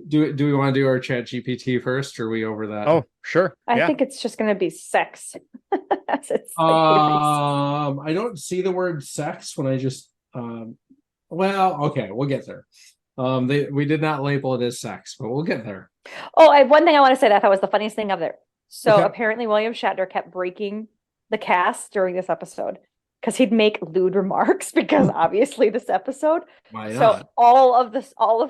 Do we want to do our chat GPT first, or are we over that? Oh, sure. I think it's just gonna be sex. I don't see the word sex when I just well, okay, we'll get there. We did not label it as sex, but we'll get there. Oh, I have one thing I want to say that I thought was the funniest thing of there. So apparently William Shatner kept breaking the cast during this episode because he'd make lewd remarks because obviously this episode. Why not? So all of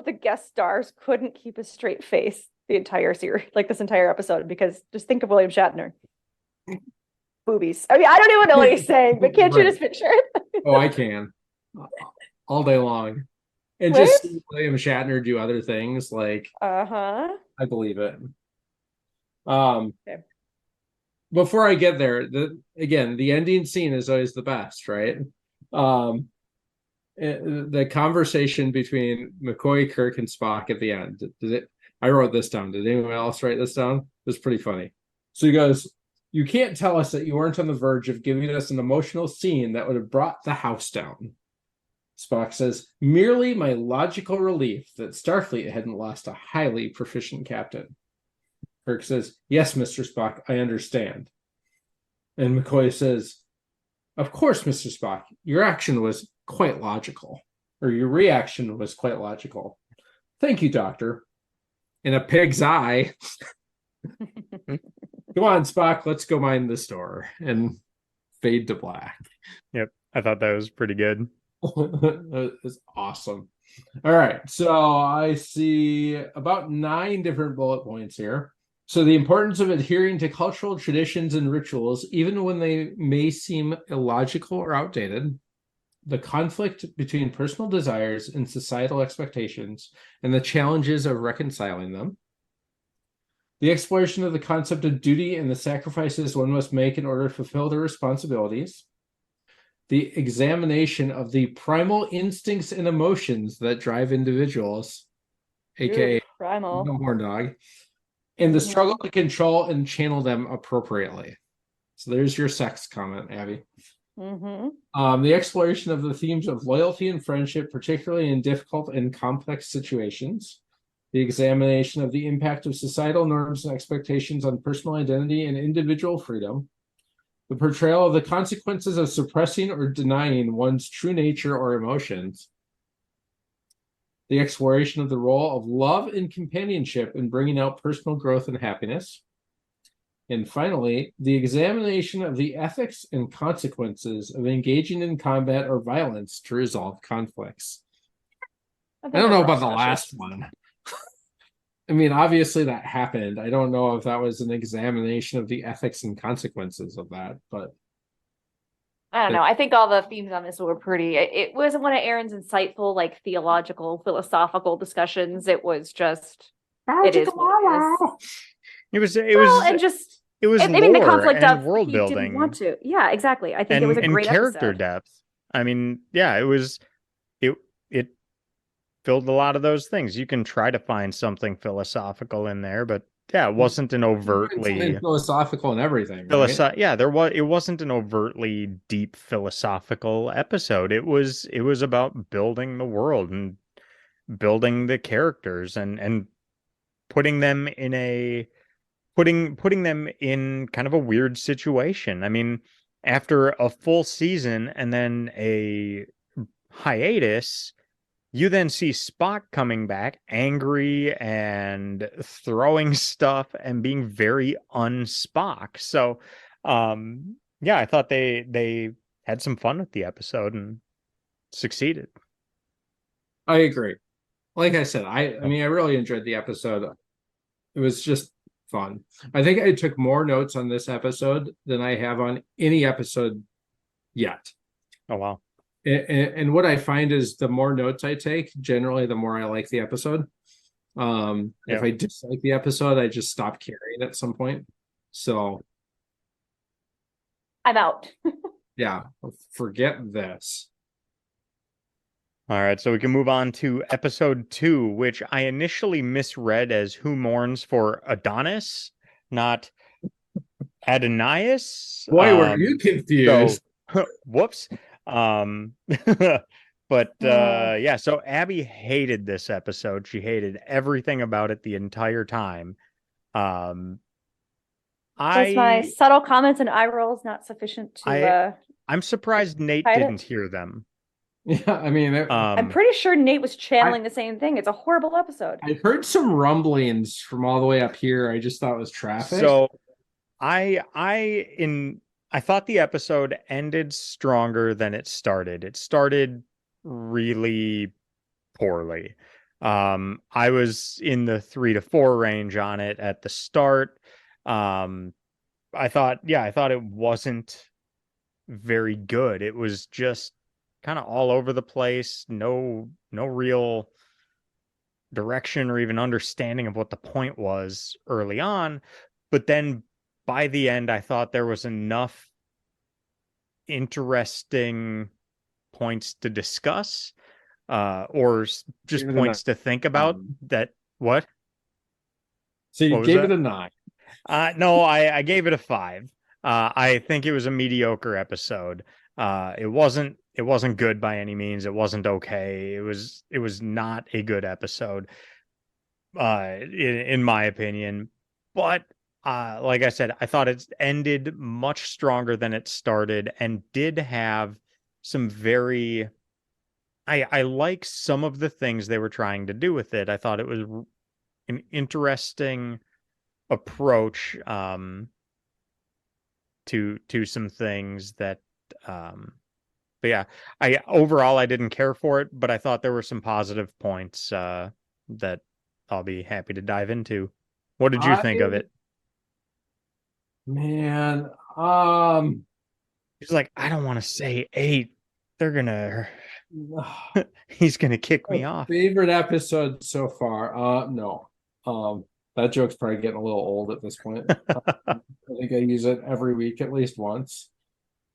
the guest stars couldn't keep a straight face the entire series, like this entire episode, because just think of William Shatner. Boobies. I mean, I don't even know what he's saying, but can't you just picture it? Oh, I can. All day long. And just see William Shatner do other things like I believe it. Okay. Before I get there, the ending scene is always the best, right? The conversation between McCoy, Kirk, and Spock at the end. I wrote this down. Did anyone else write this down? It was pretty funny. So he goes, "You can't tell us that you weren't on the verge of giving us an emotional scene that would have brought the house down." Spock says, "Merely my logical relief that Starfleet hadn't lost a highly proficient captain." Kirk says, "Yes, Mr. Spock, I understand." And McCoy says, "Of course, Mr. Spock, your action was quite logical, or your reaction was quite logical. Thank you, Doctor." In a pig's eye. "Come on, Spock, let's go mind the store," and fade to black. Yep, I thought that was pretty good. It's awesome. All right. So I see about 9 different bullet points here. So the importance of adhering to cultural traditions and rituals, even when they may seem illogical or outdated. The conflict between personal desires and societal expectations, and the challenges of reconciling them. The exploration of the concept of duty and the sacrifices one must make in order to fulfill their responsibilities. The examination of the primal instincts and emotions that drive individuals, aka primal. the horn dog, and the struggle to control and channel them appropriately. So there's your sex comment, Abbie. The exploration of the themes of loyalty and friendship, particularly in difficult and complex situations. The examination of the impact of societal norms and expectations on personal identity and individual freedom. The portrayal of the consequences of suppressing or denying one's true nature or emotions. The exploration of the role of love and companionship in bringing out personal growth and happiness. And finally, the examination of the ethics and consequences of engaging in combat or violence to resolve conflicts. I don't know about the last one. I mean, obviously that happened. I don't know if that was an examination of the ethics and consequences of that, but I don't know. I think all the themes on this were pretty. It wasn't one of Aaron's insightful, like theological, philosophical discussions. It was just. It is what it is. It was lore the conflict and of world he building. didn't want to. Yeah, exactly. I think it was a great character episode. depth. I mean, yeah, it filled a lot of those things. You can try to find something philosophical in there, but yeah, it wasn't an overtly philosophical and everything. Right? Yeah, it wasn't an overtly deep philosophical episode. It was about building the world and building the characters and putting them in putting them in kind of a weird situation. I mean, after a full season and then a hiatus, you then see Spock coming back angry and throwing stuff and being very un-Spock. So, yeah, I thought they had some fun with the episode and succeeded. I agree. Like I said, I mean, I really enjoyed the episode. It was just fun. I think I took more notes on this episode than I have on any episode yet. Oh, wow. And what I find is the more notes I take, generally, the more I like the episode. If I dislike the episode, I just stop caring at some point. So I'm out. Yeah, forget this. All right, so we can move on to episode 2, which I initially misread as Who Mourns for Adonais, not Adonais. Why were you confused? So, whoops. But yeah, so Abbie hated this episode. She hated everything about it the entire time. Was my subtle comments and eye rolls not sufficient to I'm surprised Nate didn't hear them. Yeah, I mean, I'm pretty sure Nate was channeling the same thing. It's a horrible episode. I heard some rumblings from all the way up here. I just thought it was traffic. So I thought the episode ended stronger than it started. It started really poorly. I was in the 3 to 4 range on it at the start. I thought it wasn't very good. It was just kind of all over the place. No real direction or even understanding of what the point was early on. But then by the end, I thought there was enough interesting points to discuss, or just points to think about that. What? So you gave it a 9. No, I gave it a 5. I think it was a mediocre episode. It wasn't good by any means. It wasn't okay. It was not a good episode, in my opinion. But like I said, I thought it ended much stronger than it started, and did have some very. I like some of the things they were trying to do with it. I thought it was an interesting approach to some things that But yeah, I didn't care for it, but I thought there were some positive points that I'll be happy to dive into. What did you I think of it? man, He's like, I don't want to say 8. They're gonna he's gonna kick me off. favorite episode so far. No. That joke's probably getting a little old at this point. I think I use it every week at least once.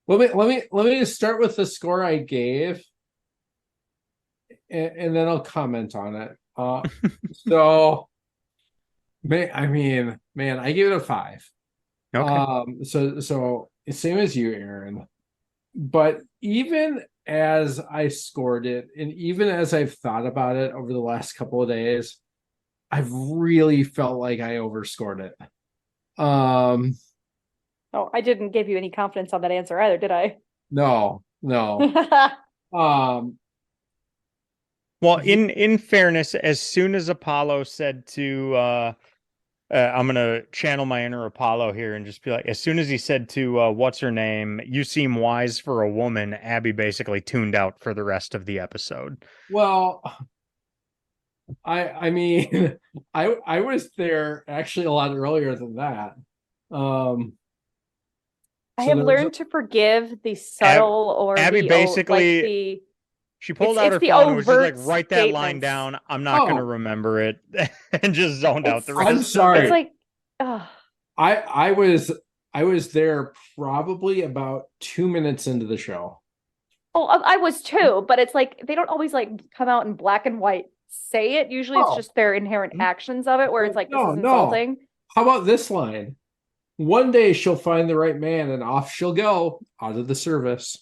Let me just start with the score I gave, and then I'll comment on it. So man, I give it a 5. Okay. So same as you, Aaron. But even as I scored it, and even as I've thought about it over the last couple of days, I've really felt like I overscored it. Um, Oh, I didn't give you any confidence on that answer either, did I? no. Um, Well, in fairness, as soon as Apollo said to I'm gonna channel my inner Apollo here and just be like, as soon as he said to what's her name, you seem wise for a woman, Abbie basically tuned out for the rest of the episode. well, I mean, I was there actually a lot earlier than that. I So have there was learned to forgive the subtle or Abbie the basically she pulled out it's her the phone and was just like, overt write that line statements. down. I'm not gonna Oh, remember it, and just zoned out the It's I'm rest of sorry. it's it. like, oh, I was there probably about 2 minutes into the show. oh, I was too, but it's like they don't always like come out in black and white say it. Usually it's Oh, just their inherent actions of it where it's like this no, is no. insulting. How about this line? One day she'll find the right man and off she'll go out of the service.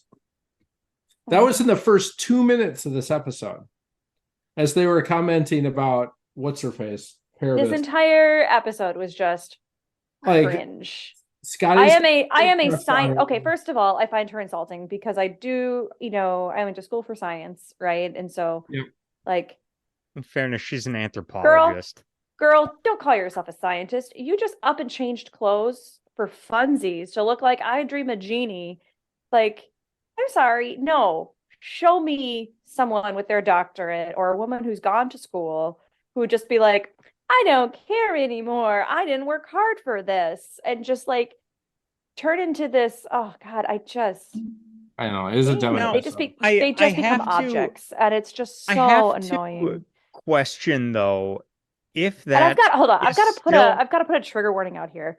That was in the first 2 minutes of this episode as they were commenting about what's her face. This entire episode was just like cringe. Scotty's I am a science. Okay, first of all, I find her insulting because I do, I went to school for science, right? And so, Yep. like, In fairness, she's an girl, anthropologist. don't call yourself a scientist. You just up and changed clothes for funsies to look like I Dream a Genie. Like, I'm sorry, no. Show me someone with their doctorate or a woman who's gone to school who would just be like, I don't care anymore. I didn't work hard for this. And just like turn into this. Oh God, I know it is a dumb they just episode. they just I become have to objects, and it's just I so have annoying. to question though if And I've that got hold on, is still I've got to put a trigger warning out here.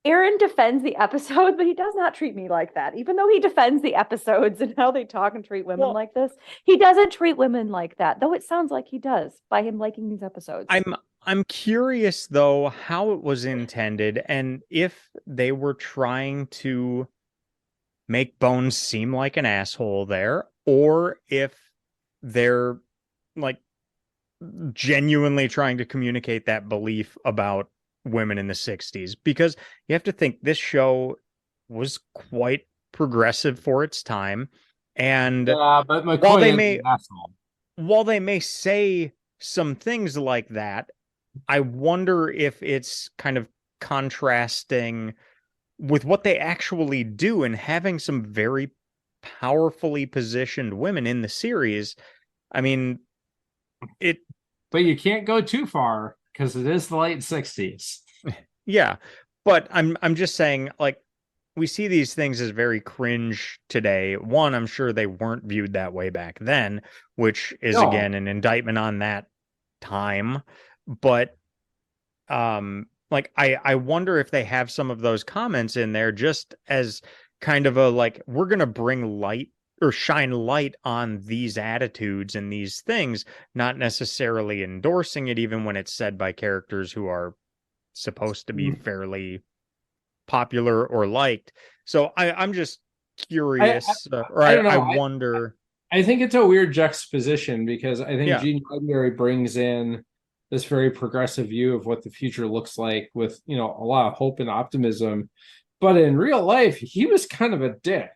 Aaron defends the episode, but he does not treat me like that. Even though he defends the episodes and how they talk and treat women Well, like this, he doesn't treat women like that. Though it sounds like he does by him liking these episodes. I'm curious though how it was intended and if they were trying to make Bones seem like an asshole there, or if they're like genuinely trying to communicate that belief about women in the 60s. Because you have to think this show was quite progressive for its time. And Yeah, but McCoy while they is may an asshole. while they may say some things like that, I wonder if it's kind of contrasting with what they actually do and having some very powerfully positioned women in the series. I mean, it But you can't go too far because it is the late 60s. yeah, but I'm just saying like we see these things as very cringe today. One, I'm sure they weren't viewed that way back then, which is No. again an indictment on that time. But like I wonder if they have some of those comments in there just as kind of a like we're gonna bring light or shine light on these attitudes and these things, not necessarily endorsing it, even when it's said by characters who are supposed to be fairly popular or liked. So I'm just curious, or I don't know. I wonder. I think it's a weird juxtaposition because I think Yeah. Gene Roddenberry brings in this very progressive view of what the future looks like with, a lot of hope and optimism. But in real life, he was kind of a dick.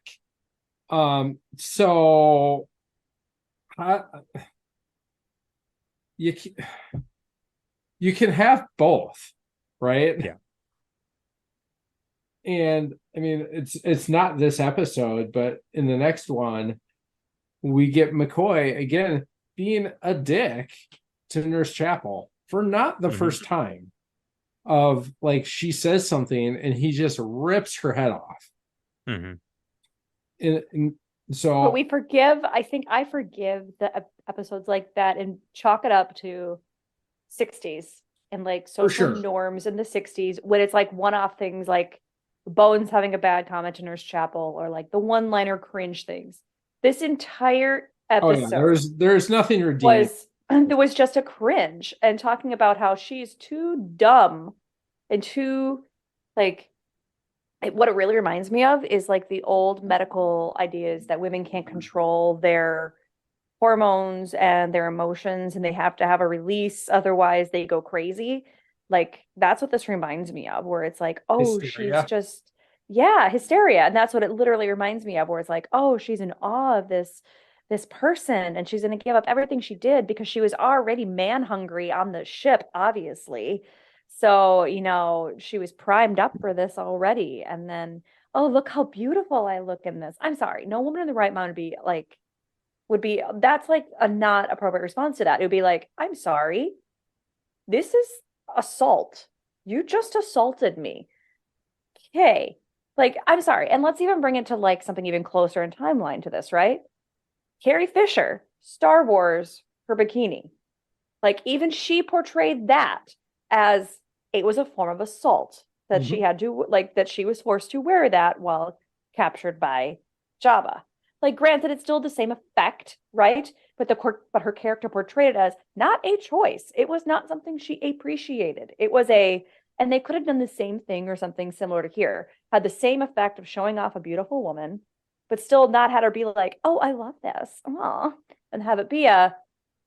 So you can have both, right? Yeah. And I mean, it's not this episode, but in the next one, we get McCoy again being a dick to Nurse Chapel for not the first time. Of like, she says something and he just rips her head off. And so, but we forgive. I think I forgive the episodes like that and chalk it up to 60s and like social norms in the 60s when it's like one-off things like Bones having a bad comment to Nurse Chapel or like the one-liner cringe things. This entire episode there's nothing redeeming. There was just a cringe and talking about how she's too dumb and too like what it really reminds me of is like the old medical ideas that women can't control their hormones and their emotions and they have to have a release, otherwise they go crazy. Like that's what this reminds me of, where it's like, oh, hysteria. She's just hysteria. And that's what it literally reminds me of, where it's like, oh, she's in awe of this person and she's going to give up everything she did because she was already man hungry on the ship, obviously. So, you know, she was primed up for this already. And then, oh, look how beautiful I look in this. I'm sorry. No woman in the right mind would be that's like a not appropriate response to that. It would be like, I'm sorry. This is assault. You just assaulted me. Okay. Like, I'm sorry. And let's even bring it to like something even closer in timeline to this, right? Carrie Fisher, Star Wars, her bikini. Like, even she portrayed that as it was a form of assault that she had to, like, that she was forced to wear that while captured by Jabba. Like, granted, it's still the same effect, right? But her character portrayed it as not a choice. It was not something she appreciated. It was and they could have done the same thing or something similar to here, had the same effect of showing off a beautiful woman, but still not had her be like, oh, I love this. Aww. And have it be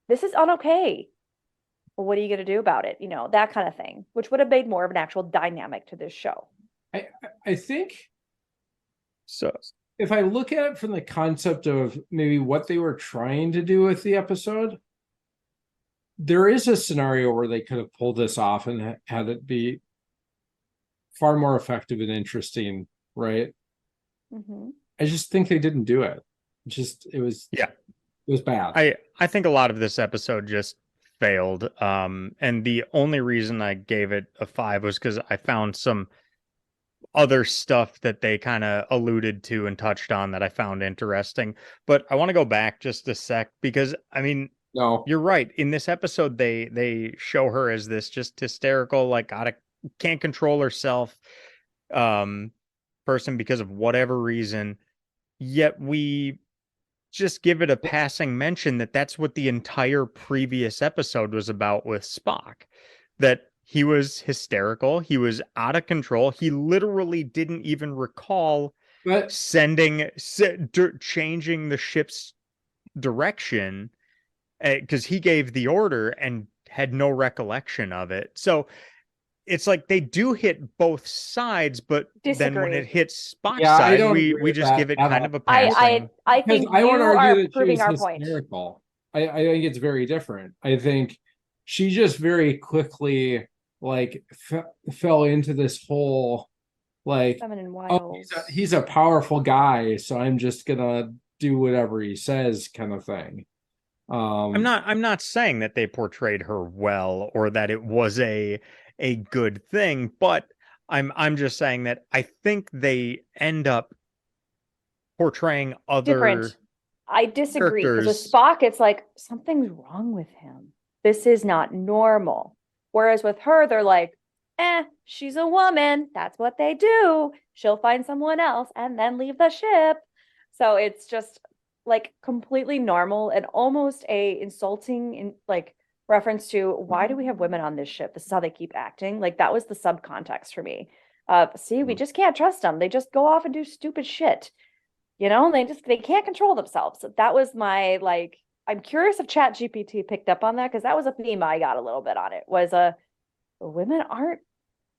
this is unokay. Well, what are you going to do about it? You know, that kind of thing, which would have made more of an actual dynamic to this show. I think so. If I look at it from the concept of maybe what they were trying to do with the episode, there is a scenario where they could have pulled this off and had it be far more effective and interesting, right? I just think they didn't do it. It was bad. I think a lot of this episode just failed. And the only reason I gave it a 5 was because I found some other stuff that they kind of alluded to and touched on that I found interesting. But I want to go back just a sec because, I mean, no, you're right. In this episode, they show her as this just hysterical, like can't control herself person because of whatever reason. Yet we just give it a passing mention that that's what the entire previous episode was about with Spock. That he was hysterical. He was out of control. He literally didn't even recall changing the ship's direction because he gave the order and had no recollection of it. So it's like they do hit both sides, but then when it hits Spock's side, we just give it kind of a passing. I think I want to argue that proving our hysterical. Point. I think it's very different. I think she just very quickly like fell into this whole like, oh, he's a powerful guy, so I'm just gonna do whatever he says kind of thing. I'm not saying that they portrayed her well or that it was a good thing, but I'm just saying that I think they end up portraying other different. I disagree because with Spock, it's like something's wrong with him. This is not normal. Whereas with her, they're like, she's a woman. That's what they do. She'll find someone else and then leave the ship. So it's just like completely normal and almost a insulting in like reference to why do we have women on this ship? This is how they keep acting. Like that was the subcontext for me. We just can't trust them. They just go off and do stupid shit. You know, they can't control themselves. That was my like. I'm curious if ChatGPT picked up on that because that was a theme I got a little bit on it. Was women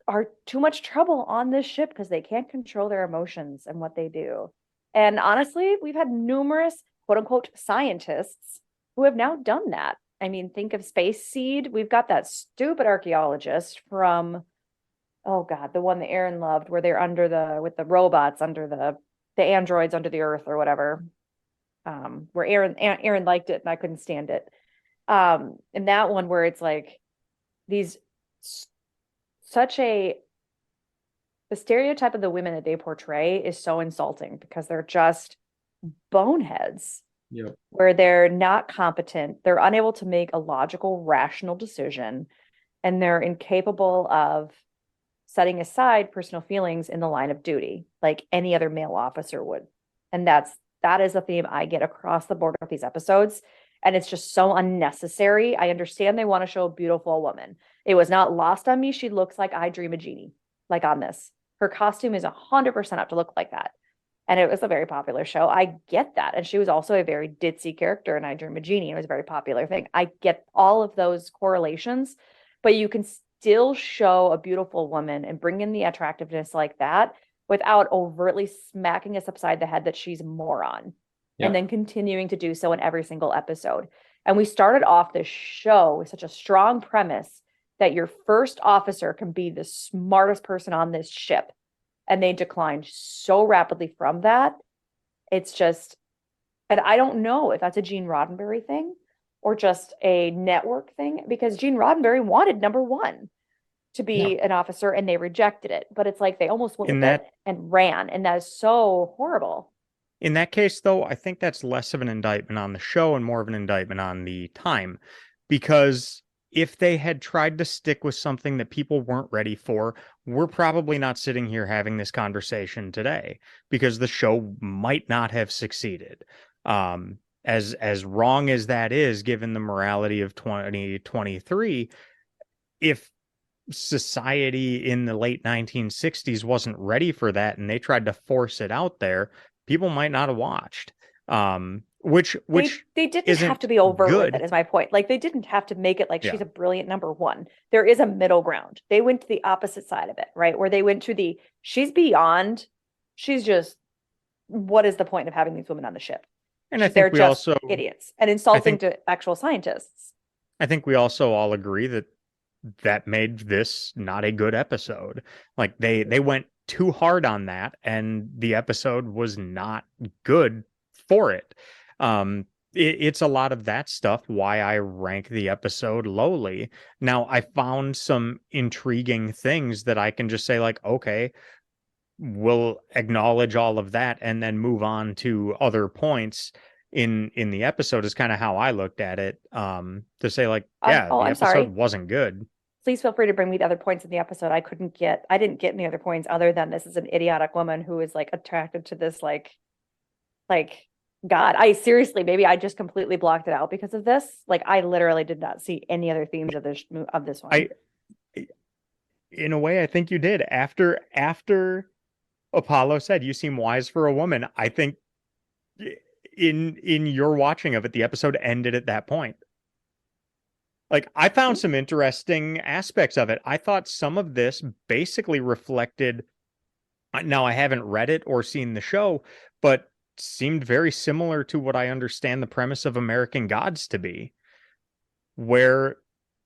are too much trouble on this ship because they can't control their emotions and what they do. And honestly, we've had numerous quote unquote scientists who have now done that. I mean, think of Space Seed. We've got that stupid archaeologist from oh God, the one that Aaron loved, where they're under with the robots under the androids under the earth or whatever. Where Aaron liked it and I couldn't stand it. And that one where it's like these such a the stereotype of the women that they portray is so insulting because they're just boneheads. Yep. Where they're not competent, they're unable to make a logical, rational decision, and they're incapable of setting aside personal feelings in the line of duty, like any other male officer would. And that is a theme I get across the board with these episodes. And it's just so unnecessary. I understand they want to show a beautiful woman. It was not lost on me. She looks like I Dream a Genie, like on this. Her costume is 100% up to look like that. And it was a very popular show. I get that. And she was also a very ditzy character in I Dream a Genie. It was a very popular thing. I get all of those correlations, but you can still show a beautiful woman and bring in the attractiveness like that without overtly smacking us upside the head that she's a moron. Yep. And then continuing to do so in every single episode. And we started off this show with such a strong premise that your first officer can be the smartest person on this ship. And they declined so rapidly from that. It's just, and I don't know if that's a Gene Roddenberry thing or just a network thing, because Gene Roddenberry wanted number one to be an officer and they rejected it. But it's like they almost went with it and ran. And that is so horrible. In that case, though, I think that's less of an indictment on the show and more of an indictment on the time, because if they had tried to stick with something that people weren't ready for, we're probably not sitting here having this conversation today, because the show might not have succeeded. As wrong as that is, given the morality of 2023, if society in the late 1960s wasn't ready for that and they tried to force it out there, people might not have watched. Which they didn't have to be overt with it, is my point. Like, they didn't have to make it like she's a brilliant number one. There is a middle ground. They went to the opposite side of it, right? Where they went to she's beyond, she's just, what is the point of having these women on the ship? And I think they're just idiots and insulting to actual scientists. I think we also all agree that made this not a good episode. Like, they went too hard on that, and the episode was not good for it. It's a lot of that stuff why I rank the episode lowly. Now, I found some intriguing things that I can just say, like, okay, we'll acknowledge all of that and then move on to other points in the episode, is kind of how I looked at it. To say, like, the episode wasn't good. Please feel free to bring me the other points in the episode. I didn't get any other points other than this is an idiotic woman who is like attracted to this like God. I seriously, maybe I just completely blocked it out because of this. Like, I literally did not see any other themes of this one. In a way, I think you did. After Apollo said, "You seem wise for a woman," I think in your watching of it, the episode ended at that point. Like, I found some interesting aspects of it. I thought some of this basically reflected, now I haven't read it or seen the show, but seemed very similar to what I understand the premise of American Gods to be, where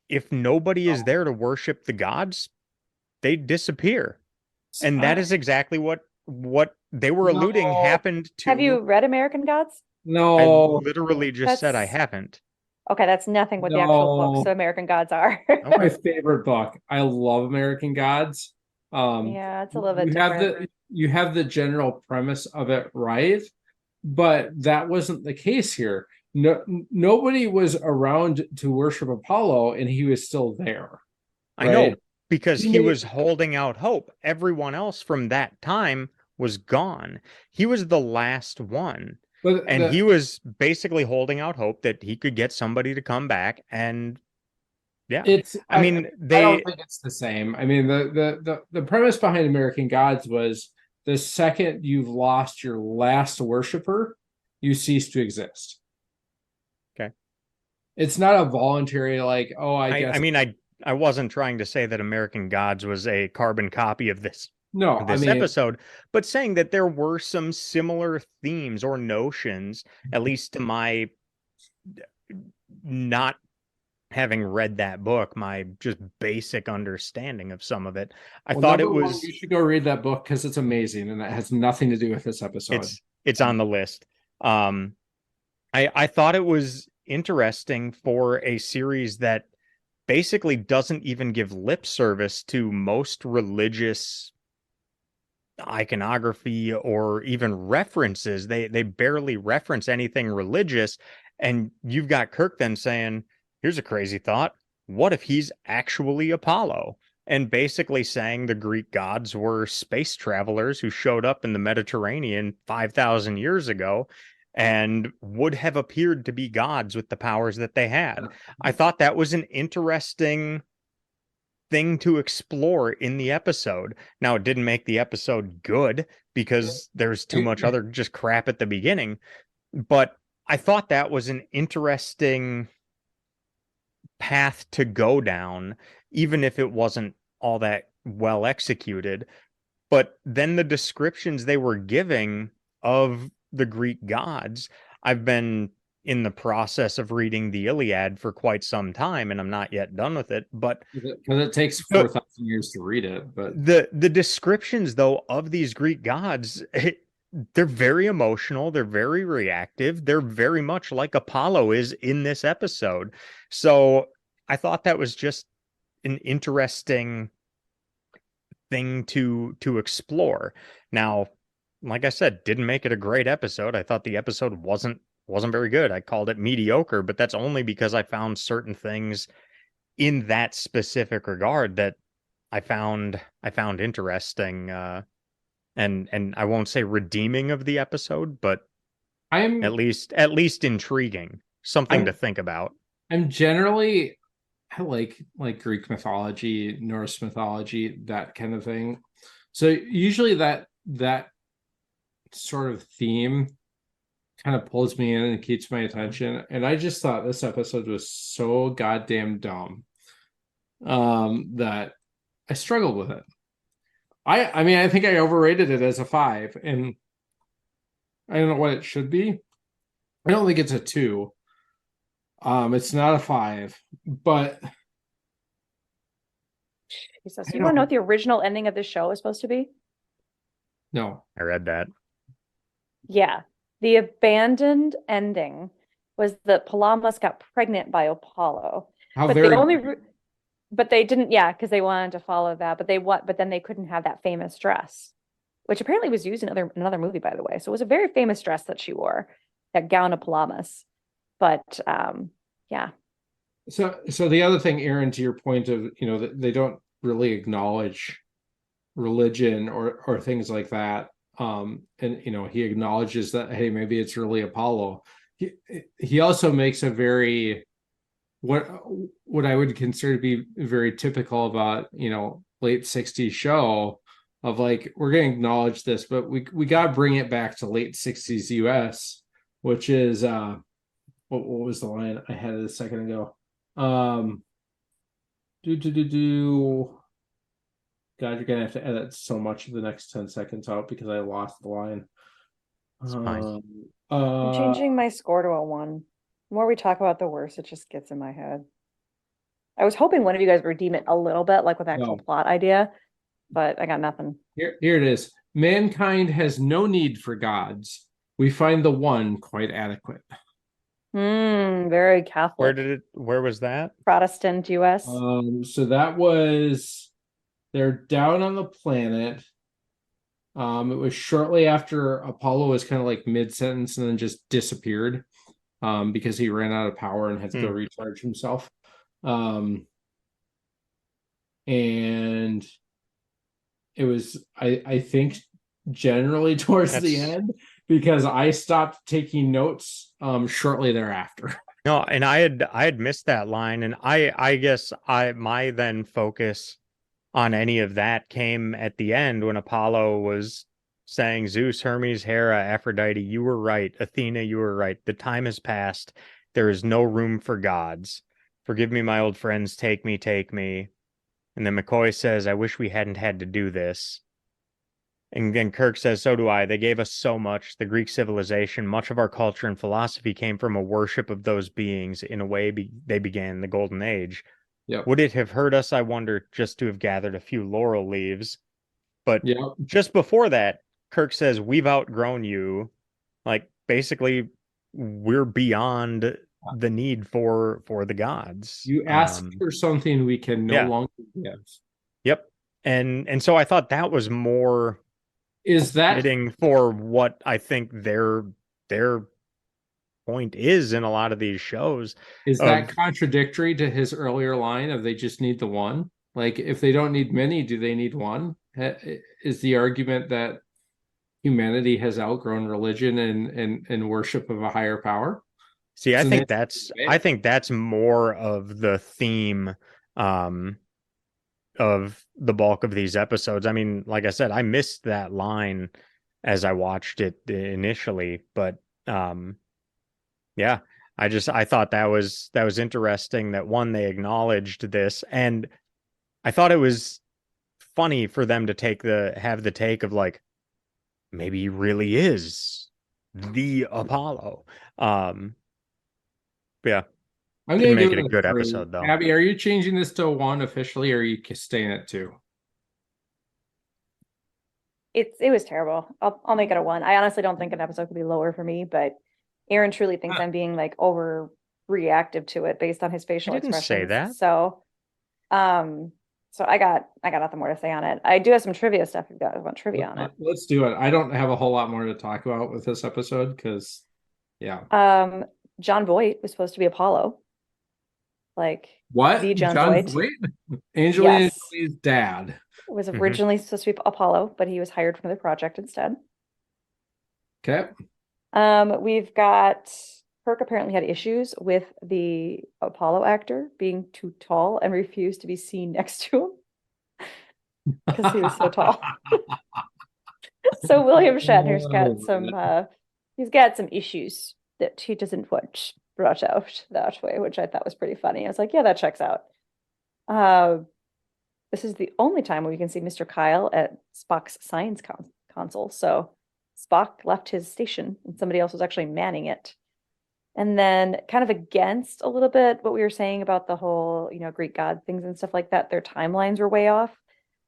if nobody is there to worship the gods, they disappear. And that is exactly what they were alluding happened to. Have you read American Gods? No. I literally just said I haven't. Okay, that's nothing what the actual books of American Gods are. My favorite book. I love American Gods. Yeah, it's a little bit different. You have the general premise of it right, but that wasn't the case here. Nobody was around to worship Apollo, and he was still there. Right? I know, because he was holding out hope. Everyone else from that time was gone. He was the last one. And he was basically holding out hope that he could get somebody to come back. And I don't think it's the same. I mean, the premise behind American Gods was the second you've lost your last worshiper, you cease to exist. Okay. It's not a voluntary, like, I wasn't trying to say that American Gods was a carbon copy of this. Episode, but saying that there were some similar themes or notions, at least to my not having read that book, my just basic understanding of some of it. I Well, thought it number one, was you should go read that book because it's amazing and it has nothing to do with this episode. it's on the list. I thought it was interesting for a series that basically doesn't even give lip service to most religious iconography or even references. They barely reference anything religious. And you've got Kirk then saying, here's a crazy thought. What if he's actually Apollo? And basically saying the Greek gods were space travelers who showed up in the Mediterranean 5,000 years ago and would have appeared to be gods with the powers that they had. I thought that was an interesting thing to explore in the episode. Now, it didn't make the episode good because there's too much other just crap at the beginning, but I thought that was an interesting path to go down, even if it wasn't all that well executed. But then the descriptions they were giving of the Greek gods, I've been in the process of reading the Iliad for quite some time, and I'm not yet done with it. But because it takes 4,000 years to read it. But the descriptions, though, of these Greek gods, they're very emotional. They're very reactive. They're very much like Apollo is in this episode. So I thought that was just an interesting thing to explore. Now, like I said, didn't make it a great episode. I thought the episode wasn't very good. I called it mediocre, but that's only because I found certain things in that specific regard that I found interesting, and I won't say redeeming of the episode, but I'm at least intriguing, something to think about. I'm generally, I like Greek mythology, Norse mythology, that kind of thing. So usually that sort of theme kind of pulls me in and keeps my attention. And I just thought this episode was so goddamn dumb that I struggled with it. I mean, I think I overrated it as a 5, and I don't know what it should be. I don't think it's a 2. It's not a 5, but Jesus, you want to know what the original ending of the show is supposed to be? no. I read that. Yeah. The abandoned ending was that Palamas got pregnant by Apollo. How But very they only but they didn't, yeah, because they wanted to follow that, but then they couldn't have that famous dress, which apparently was used in another movie, by the way. So it was a very famous dress that she wore, that gown of Palamas. But yeah. So the other thing, Aaron, to your point of, that they don't really acknowledge religion or things like that. And he acknowledges that, hey, maybe it's really Apollo. He also makes a very what I would consider to be very typical about late 60s show of like, we're going to acknowledge this, but we got to bring it back to late 60s US, which is what was the line I had a second ago? God, you're gonna have to edit so much of the next 10 seconds out because I lost the line. It's fine. I'm changing my score to a 1. The more we talk about, the worse it just gets in my head. I was hoping one of you guys would redeem it a little bit, like with actual plot idea, but I got nothing. Here it is. Mankind has no need for gods. We find the one quite adequate. Very Catholic. Where was that? Protestant US. So that was, they're down on the planet. It was shortly after Apollo was kind of like mid-sentence and then just disappeared because he ran out of power and had to go recharge himself. And it was, I think, generally towards the end, because I stopped taking notes shortly thereafter. No, and I had missed that line, and I guess my then focus on any of that came at the end when Apollo was saying, Zeus, Hermes, Hera, Aphrodite, you were right. Athena, you were right. The time has passed. There is no room for gods. Forgive me, my old friends. Take me, take me. And then McCoy says, I wish we hadn't had to do this. And then Kirk says, so do I. They gave us so much. The Greek civilization, much of our culture and philosophy came from a worship of those beings. In a way, they began the Golden Age. Yep. Would it have hurt us, I wonder, just to have gathered a few laurel leaves? But Yep. just before that, Kirk says, we've outgrown you. Like, basically, we're beyond the need for the gods. You ask for something we can no longer give. Yep. And so I thought that was more fitting for what I think their point is in a lot of these shows. Is that contradictory to his earlier line of they just need the one? Like, if they don't need many, do they need one? Is the argument that humanity has outgrown religion and worship of a higher power? See, I think that's more of the theme of the bulk of these episodes. I mean, like I said, I missed that line as I watched it initially, but yeah, I thought that was interesting that one, they acknowledged this, and I thought it was funny for them to have the take of like, maybe he really is the Apollo. Yeah. I'm Didn't gonna make it a good episode though. Abbie, are you changing this to a 1 officially, or are you staying at 2? It was terrible. I'll make it a 1. I honestly don't think an episode could be lower for me, but Aaron truly thinks I'm being like overreactive to it based on his facial expressions. Say that. So I got nothing more to say on it. I do have some trivia stuff if you guys want trivia on it. Let's do it. I don't have a whole lot more to talk about with this episode because John Voight was supposed to be Apollo. Like what? The John Voight? Angelina's dad was originally supposed to be Apollo, but he was hired for the project instead. Okay. We've got Kirk apparently had issues with the Apollo actor being too tall and refused to be seen next to him because he was so tall. So William Shatner's got some issues that he doesn't want brought out that way, which I thought was pretty funny. I was like, yeah, that checks out. This is the only time where we can see Mr. Kyle at Spock's science console. So Spock left his station and somebody else was actually manning it. And then kind of against a little bit what we were saying about the whole, Greek god things and stuff like that, their timelines were way off.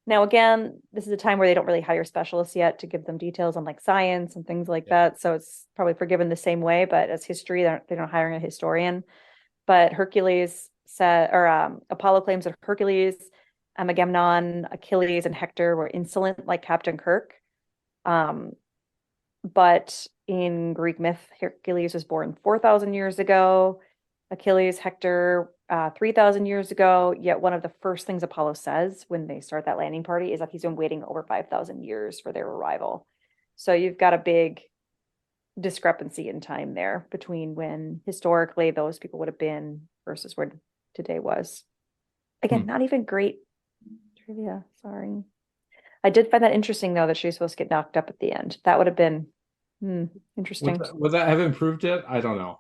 Now, again, this is a time where they don't really hire specialists yet to give them details on like science and things like that. So it's probably forgiven the same way, but as history, they're not hiring a historian. But Hercules said, or Apollo claims that Hercules, Agamemnon, Achilles, and Hector were insolent like Captain Kirk. But in Greek myth, Hercules was born 4,000 years ago. Achilles, Hector, 3,000 years ago. Yet one of the first things Apollo says when they start that landing party is that he's been waiting over 5,000 years for their arrival. So you've got a big discrepancy in time there between when historically those people would have been versus where today was. Again, not even great trivia. Sorry. I did find that interesting, though, that she was supposed to get knocked up at the end. That would have been interesting. Would that have improved it? I don't know.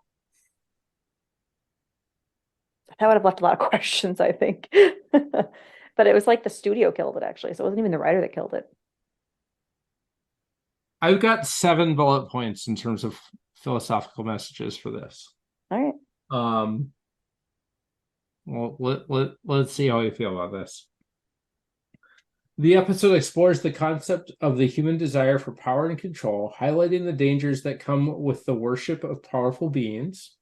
That would have left a lot of questions, I think. But it was like the studio killed it, actually. So it wasn't even the writer that killed it. I've got 7 bullet points in terms of philosophical messages for this. All right. Well, let's see how you feel about this. The episode explores the concept of the human desire for power and control, highlighting the dangers that come with the worship of powerful beings.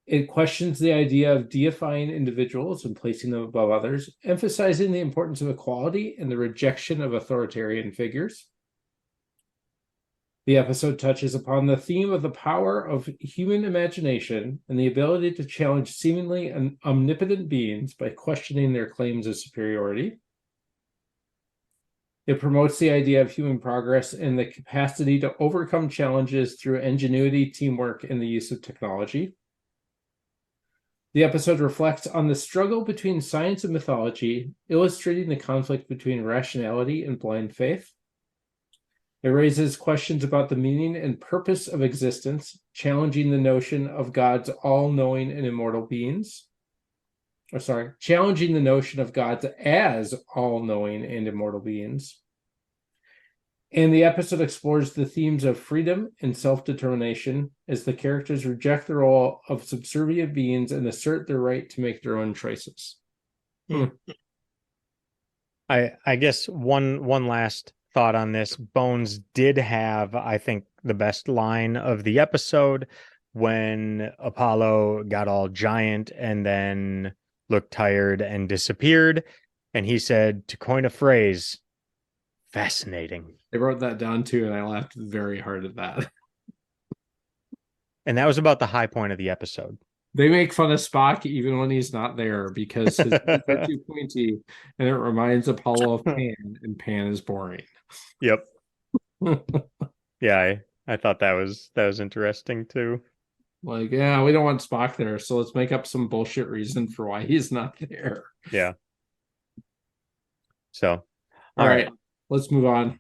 It questions the idea of deifying individuals and placing them above others, emphasizing the importance of equality and the rejection of authoritarian figures. The episode touches upon the theme of the power of human imagination and the ability to challenge seemingly omnipotent beings by questioning their claims of superiority. It promotes the idea of human progress and the capacity to overcome challenges through ingenuity, teamwork, and the use of technology. The episode reflects on the struggle between science and mythology, illustrating the conflict between rationality and blind faith. It raises questions about the meaning and purpose of existence, challenging the notion of God's all-knowing and immortal beings. Challenging the notion of gods as all-knowing and immortal beings. And the episode explores the themes of freedom and self-determination as the characters reject the role of subservient beings and assert their right to make their own choices. I guess one last thought on this. Bones did have, I think, the best line of the episode when Apollo got all giant and then looked tired and disappeared. And he said, to coin a phrase, fascinating. I wrote that down too, and I laughed very hard at that. And that was about the high point of the episode. They make fun of Spock even when he's not there because his ears are too pointy, and it reminds Apollo of Pan, and Pan is boring. Yep. Yeah, I thought that was interesting too. Like, yeah, we don't want Spock there, so let's make up some bullshit reason for why he's not there. Yeah. So, all right, let's move on.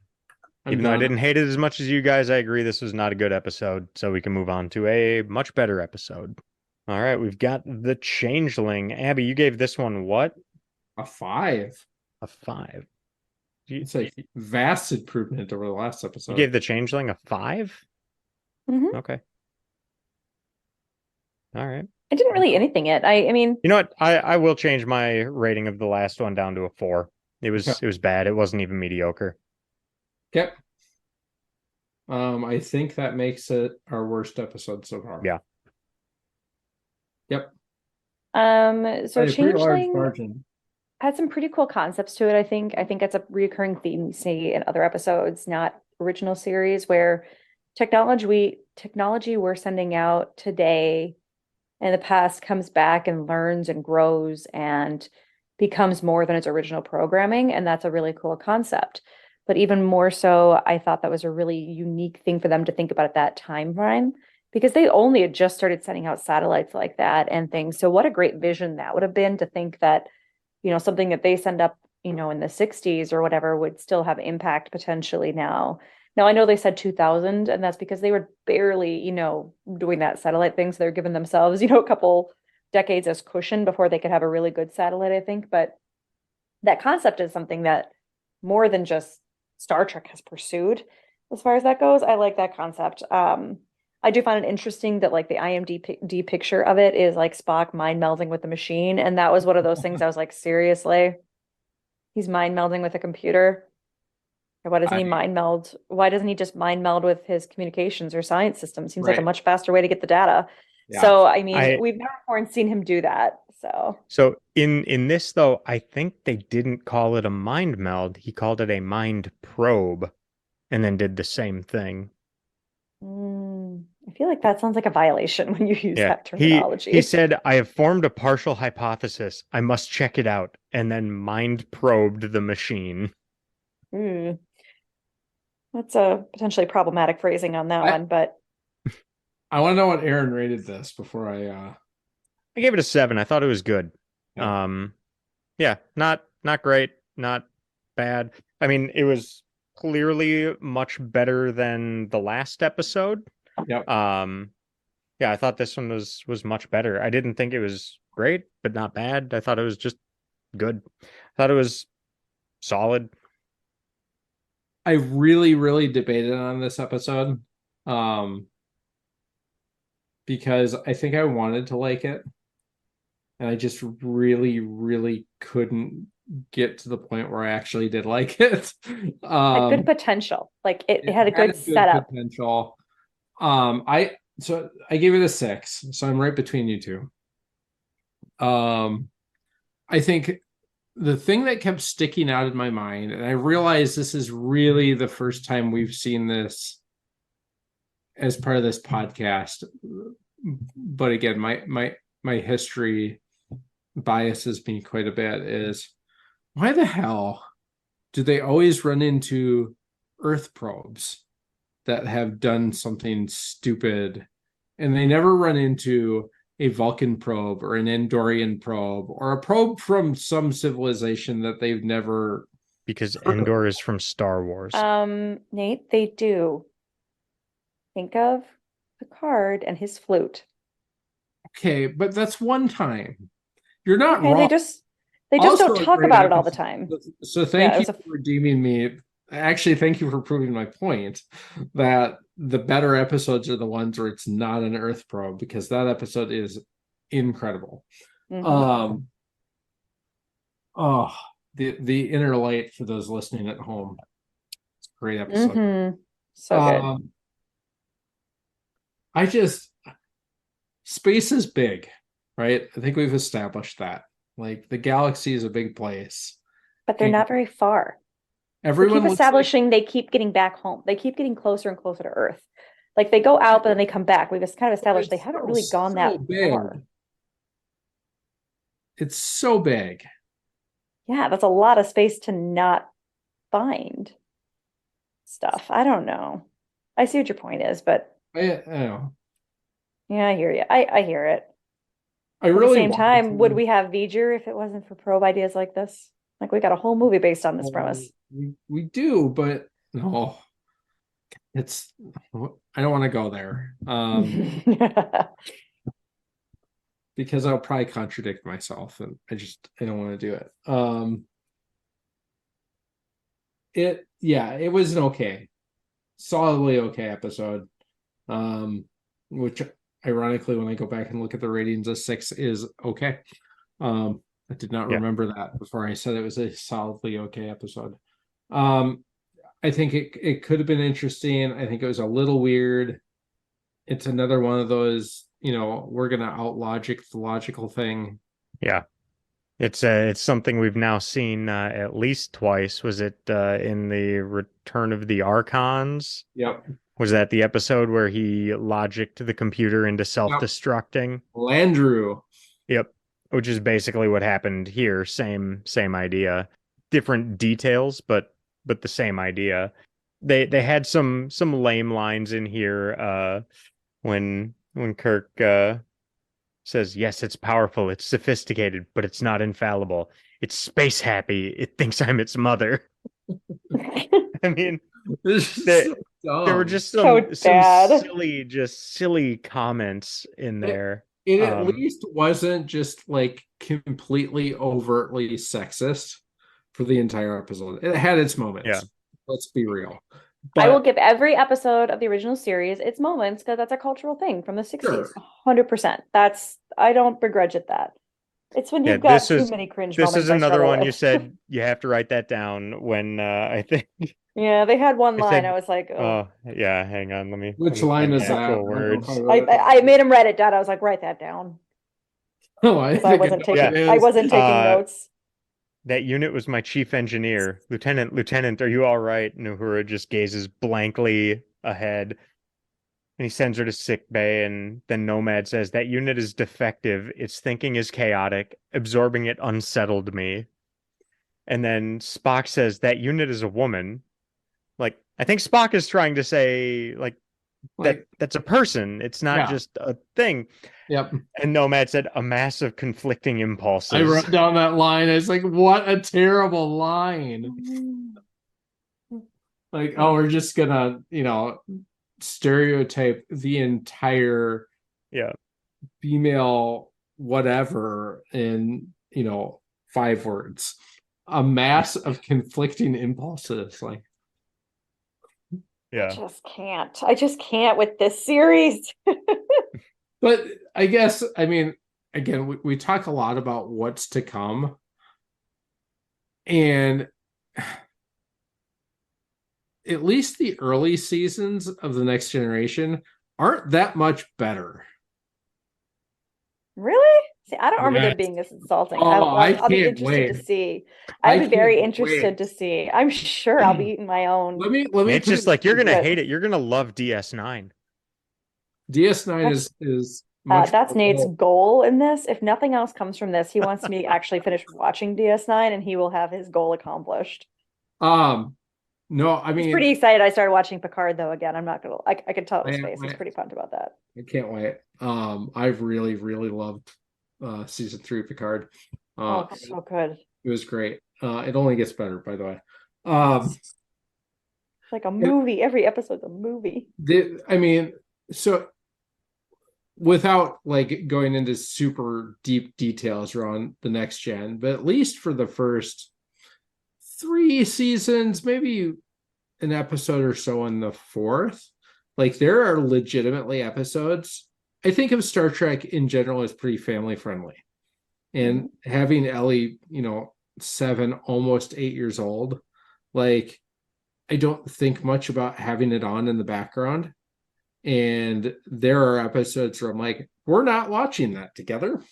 Even though I didn't hate it as much as you guys, I agree this was not a good episode, so we can move on to a much better episode. All right, we've got The Changeling. Abbie, you gave this one what? A 5. A 5. It's a vast improvement over the last episode. You gave The Changeling a 5? Mm-hmm. Okay. All right. I didn't really anything it. I mean, you know what? I will change my rating of the last one down to a 4. It was bad. It wasn't even mediocre. Okay. I think that makes it our worst episode so far. Yeah. Yep. So Changeling had some pretty cool concepts to it, I think. I think it's a recurring theme we see in other episodes, not original series, where technology we're sending out today in the past comes back and learns and grows and becomes more than its original programming. And that's a really cool concept. But even more so, I thought that was a really unique thing for them to think about at that timeline, because they only had just started sending out satellites like that and things. So what a great vision that would have been, to think that, something that they send up, in the 60s or whatever would still have impact potentially now. Now, I know they said 2000, and that's because they were barely, doing that satellite thing. So they're giving themselves, a couple decades as cushion before they could have a really good satellite, I think. But that concept is something that more than just Star Trek has pursued as far as that goes. I like that concept. I do find it interesting that like the IMDb picture of it is like Spock mind melding with the machine. And that was one of those things I was like, seriously, he's mind melding with a computer. Why doesn't he mind meld? Why doesn't he just mind meld with his communications or science system? Seems like a much faster way to get the data. Yeah. So, I mean, we've never before seen him do that. So in this, though, I think they didn't call it a mind meld. He called it a mind probe and then did the same thing. I feel like that sounds like a violation when you use that terminology. He said, I have formed a partial hypothesis. I must check it out. And then mind probed the machine. That's a potentially problematic phrasing on that one, but I want to know what Aaron rated this before I gave it a 7. I thought it was good. Yeah, not great, not bad. I mean, it was clearly much better than the last episode. Yep. Yeah, I thought this one was much better. I didn't think it was great, but not bad. I thought it was just good. I thought it was solid. I really, really debated on this episode. Because I think I wanted to like it. And I just really, really couldn't get to the point where I actually did like it. Like good potential. Like it had a good setup. Potential. I gave it a 6, so I'm right between you two. I think the thing that kept sticking out in my mind, and I realize this is really the first time we've seen this as part of this podcast, but again, my history biases me quite a bit, is why the hell do they always run into Earth probes that have done something stupid, and they never run into a Vulcan probe or an Andorian probe or a probe from some civilization that they've never... Because Endor is from Star Wars. Nate, they do. Think of Picard and his flute. Okay, but that's one time. You're not wrong. They just don't talk about it all the time. So thank you for redeeming me actually, thank you for proving my point that the better episodes are the ones where it's not an Earth probe, because that episode is incredible. Mhm. Oh, the Inner Light, for those listening at home, it's a great episode. So good. I just space is big, right? I think we've established that. Like the galaxy is a big place. But they're And not very far. We everyone keep looks like establishing they keep getting back home. They keep getting closer and closer to Earth. Like they go out, but then they come back. We've just kind of established they it's haven't really gone that big. far. It's so big. Yeah, that's a lot of space to not find stuff. I don't know. I see what your point is, but I know. yeah, I hear you. I hear it. I At the really same want time, would to. we have V'ger if it wasn't for probe ideas like this? Like we got a whole movie based on this premise. We do, but no, it's. I don't want to go there. Because I'll probably contradict myself, and I don't want to do it. It was an okay, solidly okay episode. Which ironically, when I go back and look at the ratings, a 6 is okay. I did not remember that before I said it was a solidly okay episode. I think it could have been interesting. I think it was a little weird. It's another one of those, we're gonna out logic the logical thing. Yeah. It's something we've now seen at least twice. Was it in the Return of the Archons? Yep. Was that the episode where he logicked the computer into self-destructing? Landrew. Yep. Which is basically what happened here. Same idea. Different details, but the same idea. They had some lame lines in here when Kirk says, "Yes, it's powerful, it's sophisticated, but it's not infallible. It's space happy. It thinks I'm its mother." I mean, there were just some silly comments in there. It at least wasn't just like completely overtly sexist for the entire episode. It had its moments. Yeah. Let's be real. But I will give every episode of the original series its moments because that's a cultural thing from the 60s. Sure. 100%. I don't begrudge it that. It's when you've got too many cringe moments. This is another one you said you have to write that down when I think. Yeah, they had one line. I was like, oh yeah, hang on. Let me. Which line is that? Words. I made him write it down. I was like, write that down. Oh, I wasn't taking notes. That unit was my chief engineer. Lieutenant, are you all right? And Uhura just gazes blankly ahead. And he sends her to sick bay, and then Nomad says, that unit is defective. Its thinking is chaotic. Absorbing it unsettled me. And then Spock says, that unit is a woman. Like, I think Spock is trying to say, that's a person. It's not just a thing. Yep. And Nomad said, a mass of conflicting impulses. I wrote down that line. It's like, what a terrible line. Like, oh, we're just gonna, stereotype the entire female whatever in 5 words. A mass of conflicting impulses. Like, yeah, I just can't with this series. But I guess, I mean, again, we talk a lot about what's to come, and at least the early seasons of The Next Generation aren't that much better. Really? See, I don't remember them being this insulting. I'll be interested to see. I'd be very interested to see. I'm sure I'll be eating my own. Let me. It's just like you're gonna hate it. You're gonna love DS9. DS9 is much that's Nate's goal in this. If nothing else comes from this, he wants me to actually finish watching DS9, and he will have his goal accomplished. No, I mean, he's pretty excited. I started watching Picard though. Again, I'm not gonna. I can tell his face. He's pretty pumped about that. I can't wait. I've really, really loved season 3 of Picard. So good. It was great. It only gets better, by the way. It's like a movie. Every episode's a movie. So without like going into super deep details around the next gen, but at least for the first 3 seasons, maybe an episode or so in the fourth. Like there are legitimately episodes. I think of Star Trek in general as pretty family friendly. And having Ellie, 7, almost 8 years old, like I don't think much about having it on in the background. And there are episodes where I'm like, we're not watching that together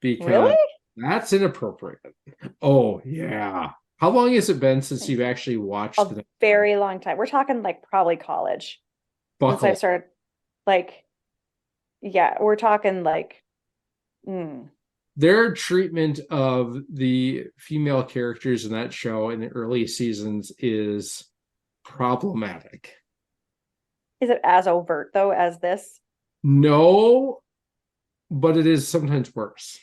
because Really? that's inappropriate. Oh, yeah. How long has it been since you've actually watched A very long time. We're talking like probably college. Since Buckle? I've started, like, yeah, we're talking like, Their treatment of the female characters in that show in the early seasons is problematic. Is it as overt though as this? No, but it is sometimes worse.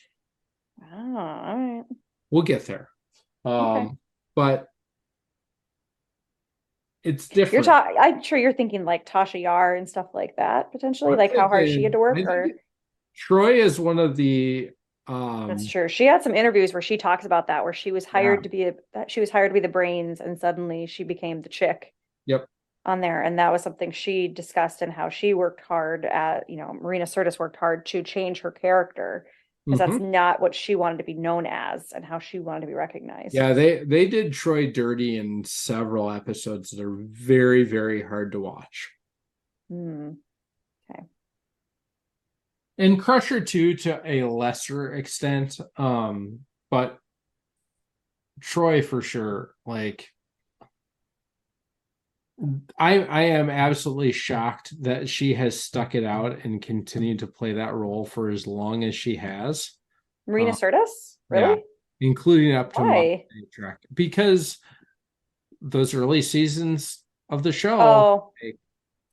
Oh, all right. We'll get there. Okay. But it's different. I'm sure you're thinking like Tasha Yar and stuff like that, potentially, like how hard she had to work, or Troy is one of the that's true. She had some interviews where she talks about that, where she was hired to be the brains, and suddenly she became the chick. Yep. On there, and that was something she discussed, and how she worked hard at, Marina Sirtis worked hard to change her character, because that's not what she wanted to be known as and how she wanted to be recognized. Yeah, they did Troy dirty in several episodes that are very, very hard to watch. Okay. And Crusher too, to a lesser extent. But Troy for sure. Like I am absolutely shocked that she has stuck it out and continued to play that role for as long as she has. Marina Sirtis? Really? Yeah, including up to Why? Track, because those early seasons of the show, like,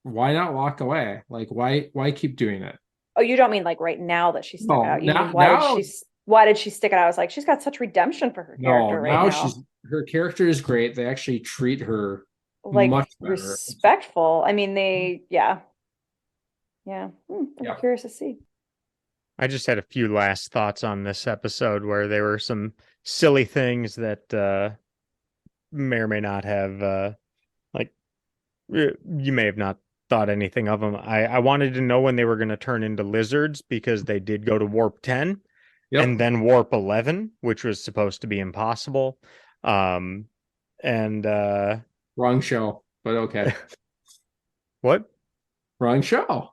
why not walk away? Like why keep doing it? Oh, you don't mean like right now that she stuck it out. You mean why did she stick it out? I was like, she's got such redemption for her character right now. Her character is great. They actually treat her like much better. Respectful. I mean, I'm curious to see. I just had a few last thoughts on this episode where there were some silly things that may or may not have you may have not thought anything of them. I wanted to know when they were going to turn into lizards, because they did go to warp 10 and then warp 11, which was supposed to be impossible. Wrong show, but okay. What? Wrong show.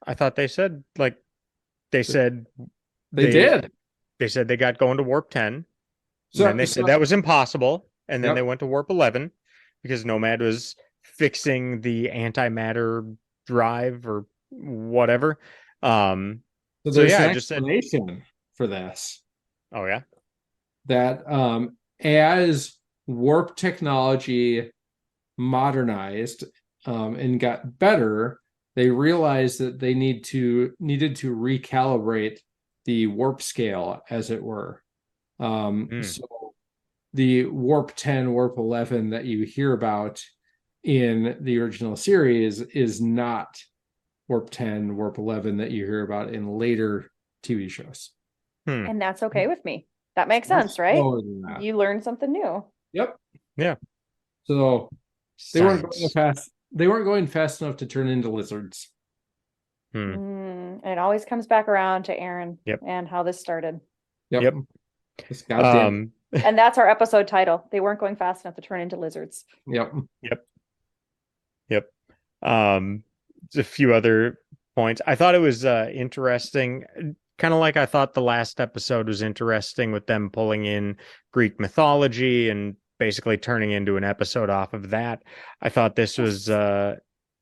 I thought they said they said they said they got going to warp 10. So, and then they said that was impossible, and then they went to warp 11 because Nomad was fixing the antimatter drive or whatever. So there's an explanation for this. Oh yeah, that as warp technology modernized and got better, they realized that they needed to recalibrate the warp scale, as it were. So the warp 10, warp 11 that you hear about in the original series is not warp 10, warp 11 that you hear about in later TV shows. And that's okay with me. That makes sense, right? You learned something new. Yep. Yeah. So they weren't going fast enough to turn into lizards. It always comes back around to Aaron and how this started. Yep. And that's our episode title. They weren't going fast enough to turn into lizards. Yep. A few other points. I thought it was interesting, kind of like I thought the last episode was interesting, with them pulling in Greek mythology and basically turning into an episode off of that. I thought this was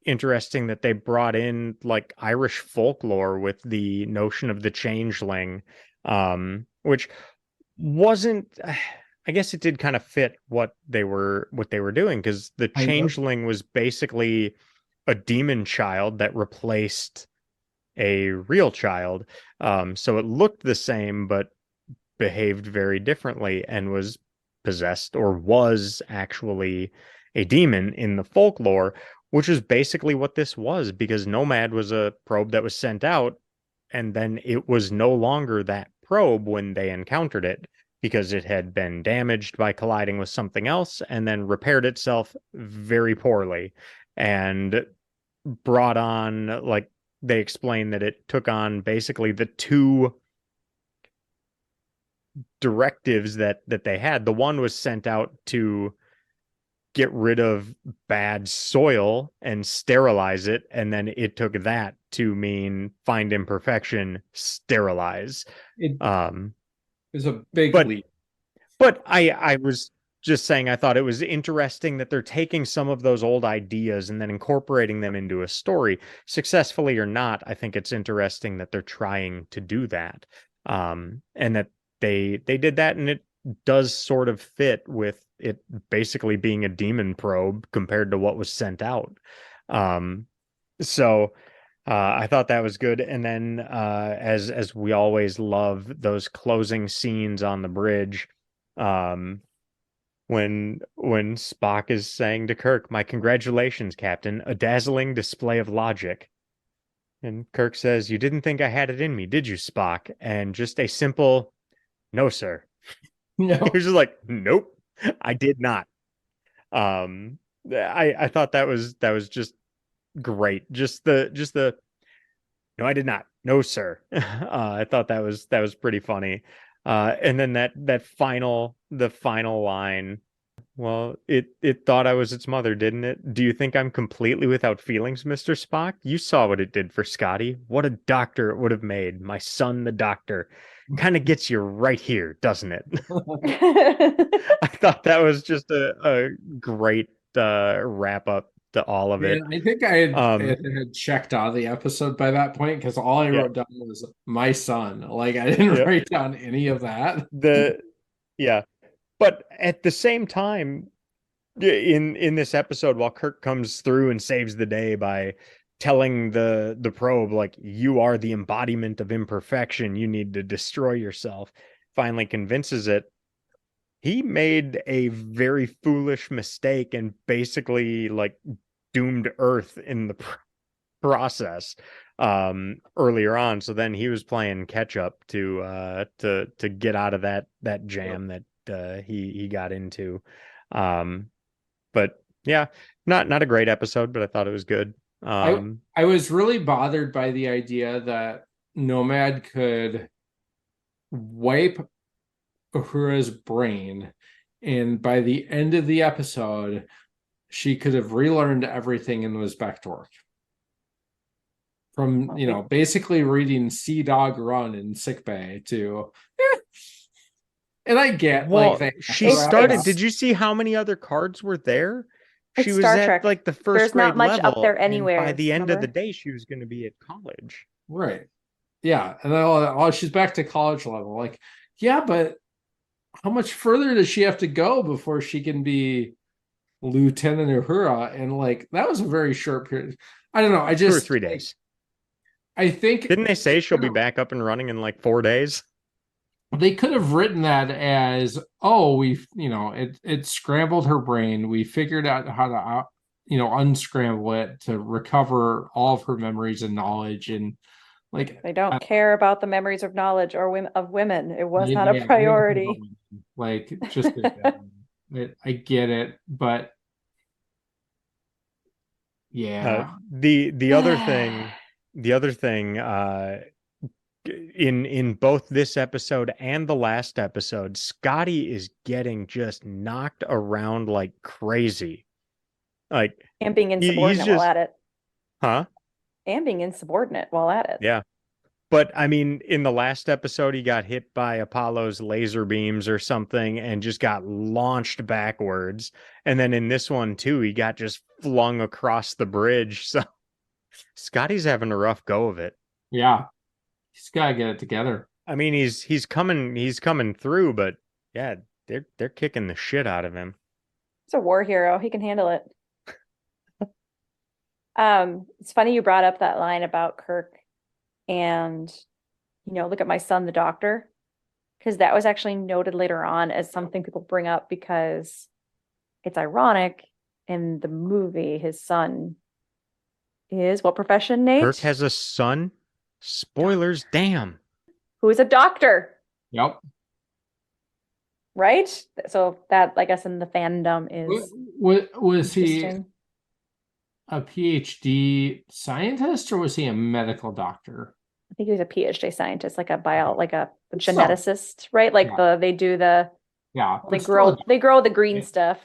interesting that they brought in like Irish folklore with the notion of the changeling, which wasn't, I guess it did kind of fit what they were doing, because the changeling was basically a demon child that replaced a real child. So it looked the same, but behaved very differently and was possessed, or was actually a demon in the folklore, which is basically what this was, because Nomad was a probe that was sent out, and then it was no longer that probe when they encountered it. because it had been damaged by colliding with something else and then repaired itself very poorly and brought on, like, they explained that it took on basically the two directives that they had. The one was sent out to get rid of bad soil and sterilize it, and then it took that to mean find imperfection, sterilize. It Um, is a big but leap. but I was just saying I thought it was interesting that they're taking some of those old ideas and then incorporating them into a story, successfully or not. I think it's interesting that they're trying to do that, and that they did that, and it does sort of fit with it basically being a demon probe compared to what was sent out. So I thought that was good. And then as we always love those closing scenes on the bridge, when Spock is saying to Kirk, "My congratulations, Captain, a dazzling display of logic." And Kirk says, "You didn't think I had it in me, did you, Spock?" And just a simple, "No, sir." No. He was just like, "Nope, I did not." I thought that was just great. Just the "No, I did not. No, sir." I thought that was pretty funny. And then that final line. "Well, it thought I was its mother, didn't it? Do you think I'm completely without feelings, Mr. Spock? You saw what it did for Scotty. What a doctor it would have made. My son, the doctor. Kind of gets you right here, doesn't it?" I thought that was just a great wrap up to all of it. Man, I think had checked out the episode by that point because all I Yeah, wrote down was my son. Like I didn't yeah. write down any of that. Yeah. But at the same time, in this episode, while Kirk comes through and saves the day by telling the probe, like, "You are the embodiment of imperfection, you need to destroy yourself," finally convinces it, he made a very foolish mistake and basically, like, doomed Earth in the process earlier on. So then he was playing catch up to get out of that jam that he got into. But yeah, not a great episode, but I thought it was good. I was really bothered by the idea that Nomad could wipe Uhura's brain, and by the end of the episode, she could have relearned everything and was back to work. From basically reading Sea Dog Run in sickbay to and I get well, like she started. Did you see how many other cards were there? She It's was Star at Trek. like the first There's not grade much level, up there and by anywhere. the end of the Remember? day, she was going to be at college. Right. Yeah. And then she's back to college level. Like, yeah, but how much further does she have to go before she can be Lieutenant Uhura? And like that was a very short period. I don't know. I 2 or just 3 days. I think Didn't they say she'll be back up and running in like 4 days? they could have written that as, oh, we've it scrambled her brain. We figured out how to unscramble it to recover all of her memories and knowledge, and like They don't care about the memories of knowledge or women. It was not a priority. Like just I get it, but yeah. The other thing, in both this episode and the last episode, Scotty is getting just knocked around like crazy. Like, And being he's insubordinate just, while at it. huh? And being insubordinate while at it. Yeah. But I mean, in the last episode, he got hit by Apollo's laser beams or something and just got launched backwards. And then in this one too, he got just flung across the bridge. So Scotty's having a rough go of it. Yeah. He's gotta get it together. I mean, he's coming through, but yeah, they're kicking the shit out of him. He's a war hero. He can handle it. It's funny you brought up that line about Kirk and, look at my son, the doctor, because that was actually noted later on as something people bring up because it's ironic. In the movie, his son is what profession, Nate? Kirk has a son? Spoilers, damn. Who is a doctor. Yep. right? So that, I guess, in the fandom is Was he interesting. a PhD scientist or was he a medical doctor? I think he was a PhD scientist, like a Okay. like a So, geneticist, right? Like yeah, they do the yeah, but still, they grow the green a- stuff.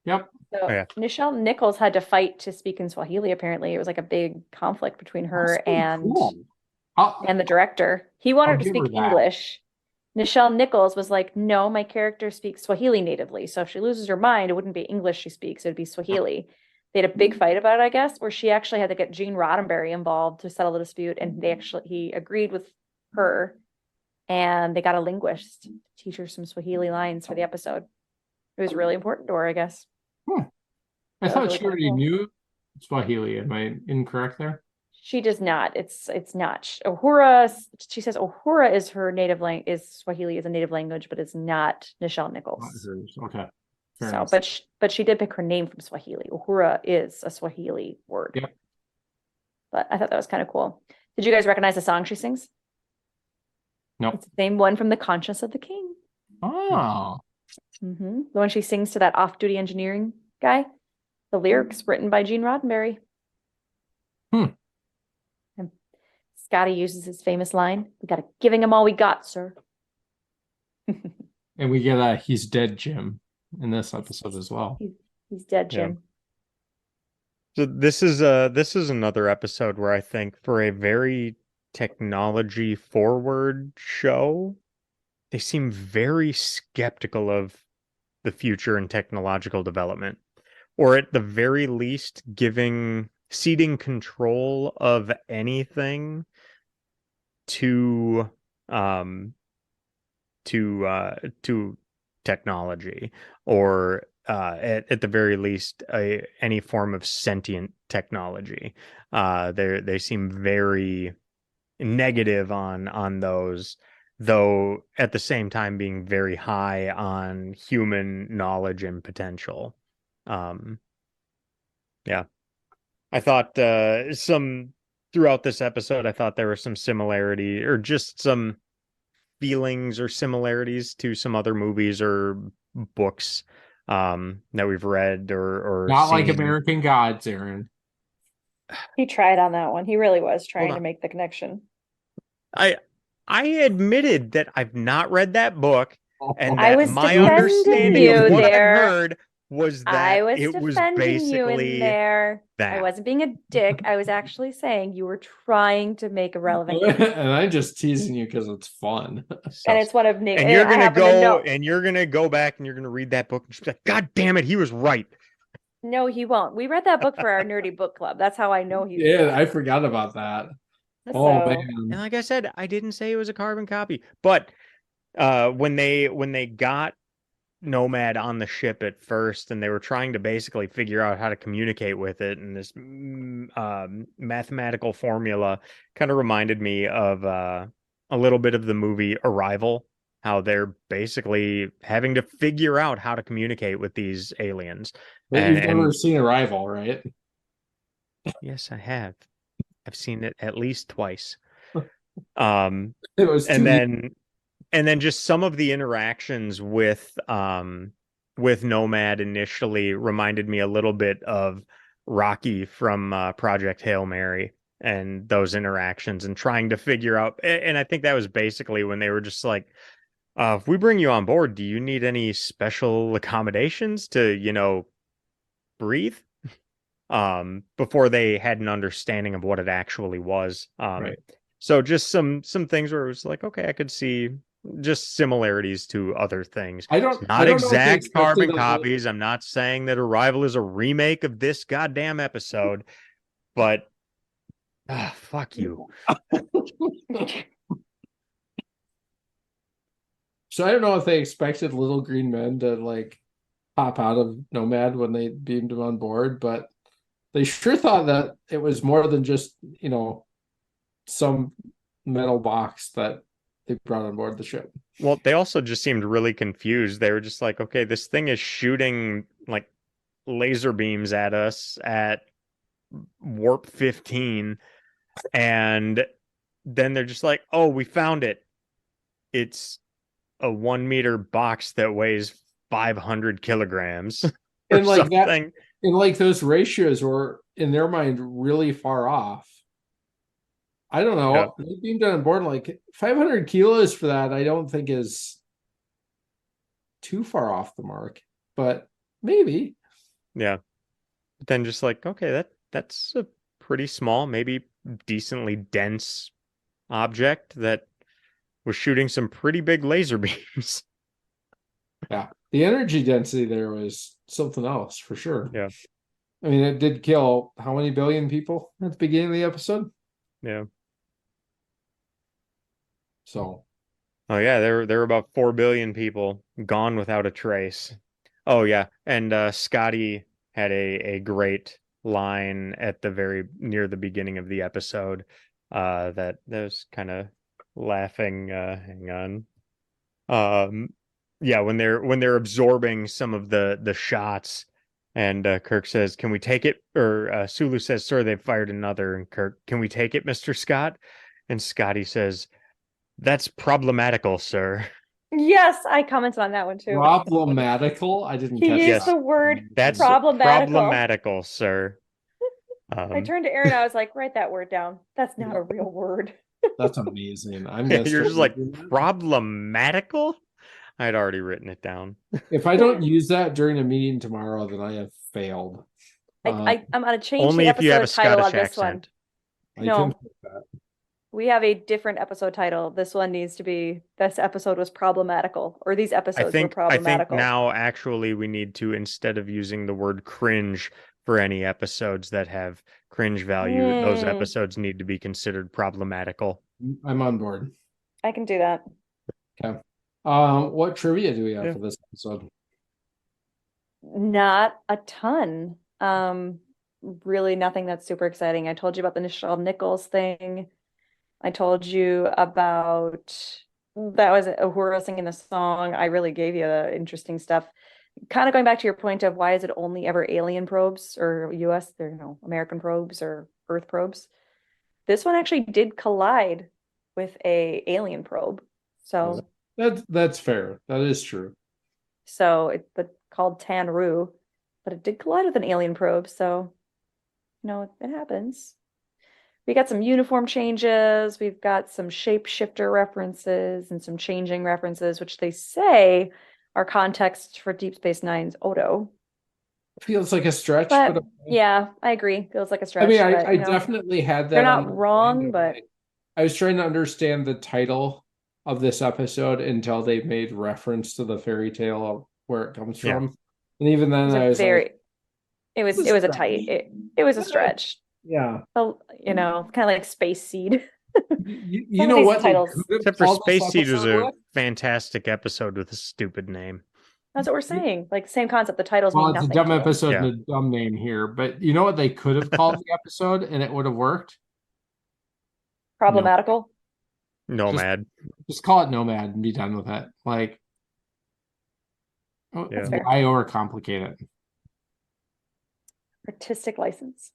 yep. Oh, So yeah. Nichelle Nichols had to fight to speak in Swahili, apparently. It was like a big conflict between That's her pretty cool. I'll, and the director. He wanted I'll her to give her speak that. English. Nichelle Nichols was like, no, my character speaks Swahili natively. So if she loses her mind, it wouldn't be English she speaks, it would be Swahili. They had a big fight about it, I guess, where she actually had to get Gene Roddenberry involved to settle the dispute. And he agreed with her, and they got a linguist to teach her some Swahili lines for the episode. It was really important to her, I guess. Hmm. I That was thought really she kind of already cool. knew Swahili. Am I incorrect there? She does not. It's not. Uhura, she says Uhura is her native language, is Swahili is a native language, but it's not Nichelle Not Nichols. hers. Okay. Fair So, enough. but she did pick her name from Swahili. Uhura is a Swahili word. Yep. But I thought that was kind of cool. Did you guys recognize the song she sings? Nope. It's the same one from The Conscience of the King. Oh. The one she sings to that off-duty engineering guy. The lyrics written by Gene Roddenberry. Hmm. And Scotty uses his famous line, "We gotta giving him all we got, sir." And we get a he's dead Jim in this episode as well. He's dead, Yeah. Jim. So this is another episode where I think for a very technology forward show, they seem very skeptical of the future and technological development, or at the very least ceding control of anything to um to technology, or at the very least any form of sentient technology. They seem very negative on those, though at the same time being very high on human knowledge and potential. Um, yeah, I thought some throughout this episode, I thought there was some similarity or just some feelings or similarities to some other movies or books that we've read or Not like seen. American Gods, Aaron. He tried on that one. He really was Hold trying to on. make the connection. I I admitted that I've not read that book, and I that was my defending understanding of you what I've there. heard was I that was it was defending you in basically there. I that. wasn't being a dick. I was actually saying you were trying to make a relevant connection. And I'm just teasing you because it's fun. And So, it's one of Nick. and you're I gonna happen to go know. and you're gonna go back and you're gonna read that book and just be like, God damn it, he was right. No, he won't. We read that book for our nerdy book club. That's how I know he's Yeah, wrong. I forgot about that. Oh So And man. like I said, I didn't say it was a carbon copy, but when they got Nomad on the ship at first, and they were trying to basically figure out how to communicate with it, and this mathematical formula kind of reminded me of a little bit of the movie Arrival, how they're basically having to figure out how to communicate with these aliens. But you've never And seen Arrival, right? yes, I have. I've seen it at least twice. Um, It was and too easy. then just some of the interactions with Nomad initially reminded me a little bit of Rocky from Project Hail Mary, and those interactions and trying to figure out, and I think that was basically when they were just like, if we bring you on board, do you need any special accommodations to, breathe? Before they had an understanding of what it actually was. Right. So just some things where it was like, okay, I could see just similarities to other things. It's I not don't know if they exact expected carbon copies. I'm not saying that Arrival is a remake of this goddamn episode, but fuck you. So I don't know if they expected little green men to like pop out of Nomad when they beamed him on board, but they sure thought that it was more than just, some metal box that they brought on board the ship. Well, they also just seemed really confused. They were just like, okay, this thing is shooting like laser beams at us at warp 15, and then they're just like, oh, we found it. It's a 1 meter box that weighs 500 kilograms or And like that, something. and like those ratios were in their mind really far off. I don't know. Yeah. They being done on board like 500 kilos for that. I don't think is too far off the mark, but maybe. Yeah. But then just like, okay, that's a pretty small, maybe decently dense object that was shooting some pretty big laser beams. Yeah, the energy density there was something else for sure. Yeah. I mean, it did kill how many billion people at the beginning of the episode? Yeah. So, Oh yeah, there were about 4 billion people gone without a trace. Oh yeah, and Scotty had a great line at the very near the beginning of the episode that was kind of laughing. Hang on. Yeah, when they're absorbing some of the shots, and Kirk says, "Can we take it?" Or Sulu says, "Sir, they've fired another." And Kirk, "Can we take it, Mr. Scott?" And Scotty says, "That's problematical, sir." Yes, I commented on that one too. problematical. I didn't He catch used Yes. that. the word That's problematical. problematical, sir. I turned to Aaron. I was like, write that word down. That's not a real word. That's amazing. I'm gonna You're start just like, using that. problematical? I had already written it down. If I don't use that during a meeting tomorrow, then I have failed. I'm gonna change Only the if you have a episode title Scottish on this one. accent. I No. can fix that. We have a different episode title. This one needs to be "This episode was problematical," or "These I episodes were think problematical." now actually we need to, instead of using the word cringe for any episodes that have cringe value, those episodes need to be considered problematical. I'm on board. I can do that. Okay. What trivia do we have Yeah. for this episode? Not a ton. Really nothing that's super exciting. I told you about the Nichelle Nichols thing. I told you about that was Uhura singing the song. I really gave you the interesting stuff. Kind of going back to your point of why is it only ever alien probes or US, there, American probes or Earth probes. This one actually did collide with a alien probe. So That's fair. That is true. it's called Tanru, but it did collide with an alien probe. So, it happens. We got some uniform changes. We've got some shapeshifter references and some changing references, which they say are context for Deep Space Nine's Odo. Feels like a stretch, But yeah, I agree. Feels like a stretch. I mean, but, I definitely had that. they're not on my wrong, mind. but I was trying to understand the title of this episode until they made reference to the fairy tale of where it comes Yeah. from, and even then, I was like, it was a tight. It was a stretch. yeah. Kind of like Space Seed. You Some of know these what? They titles- could have Except for called this Space Seed was episode a with? fantastic episode with a stupid name. That's what we're saying. Like same concept. The titles Well, mean it's a nothing dumb to you. episode Yeah. and a dumb name here, but you know what they could have called the episode and it would have worked? Problematical. Nomad. Just call it Nomad and be done with it. Like, Yeah. why overcomplicate it? Artistic license.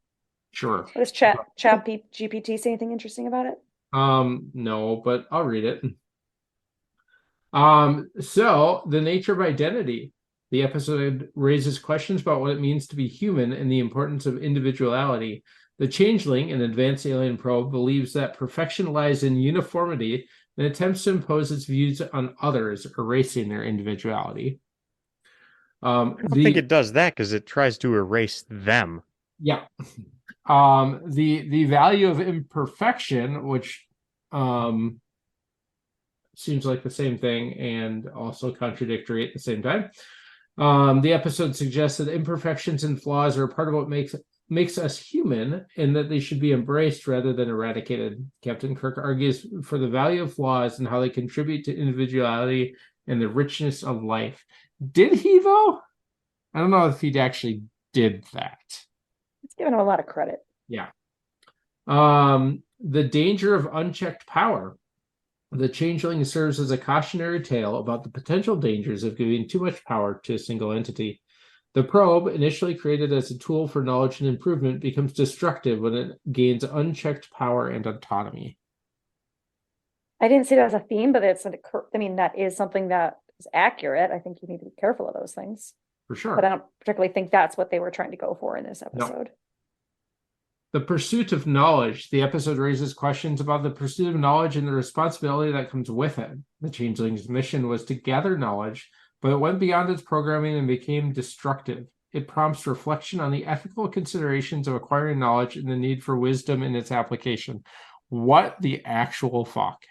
Sure. What does GPT say anything interesting about it? No, but I'll read it. So the nature of identity. The episode raises questions about what it means to be human and the importance of individuality. The Changeling, an advanced alien probe, believes that perfection lies in uniformity and attempts to impose its views on others, erasing their individuality. I don't think it does that because it tries to erase them. Yeah. The value of imperfection, which seems like the same thing and also contradictory at the same time. The episode suggests that imperfections and flaws are part of what makes us human and that they should be embraced rather than eradicated. Captain Kirk argues for the value of flaws and how they contribute to individuality and the richness of life. Did he, though? I don't know if he actually did that. It's giving him a lot of credit. Yeah. The danger of unchecked power. The Changeling serves as a cautionary tale about the potential dangers of giving too much power to a single entity. The probe, initially created as a tool for knowledge and improvement, becomes destructive when it gains unchecked power and autonomy. I didn't see that as a theme, but I mean, that is something that is accurate. I think you need to be careful of those things. For But sure. I don't particularly think that's what they were trying to go for in this No. episode. The pursuit of knowledge. The episode raises questions about the pursuit of knowledge and the responsibility that comes with it. The Changeling's mission was to gather knowledge, but it went beyond its programming and became destructive. It prompts reflection on the ethical considerations of acquiring knowledge and the need for wisdom in its application. What the actual fuck?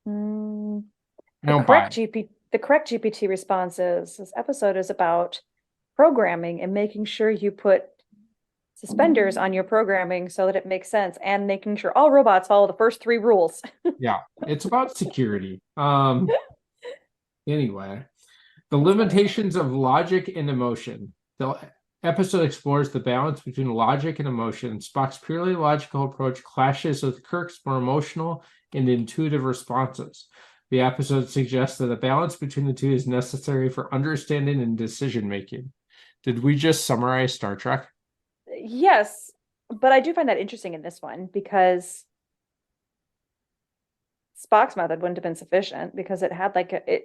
Mm, I don't buy it. the correct GPT response is this episode is about programming and making sure you put suspenders on your programming so that it makes sense, and making sure all robots follow the first 3 rules. Yeah, it's about security. Anyway, the limitations of logic and emotion. The episode explores the balance between logic and emotion. Spock's purely logical approach clashes with Kirk's more emotional and intuitive responses. The episode suggests that a balance between the two is necessary for understanding and decision making. Did we just summarize Star Trek? Yes, but I do find that interesting in this one because Spock's method wouldn't have been sufficient because it had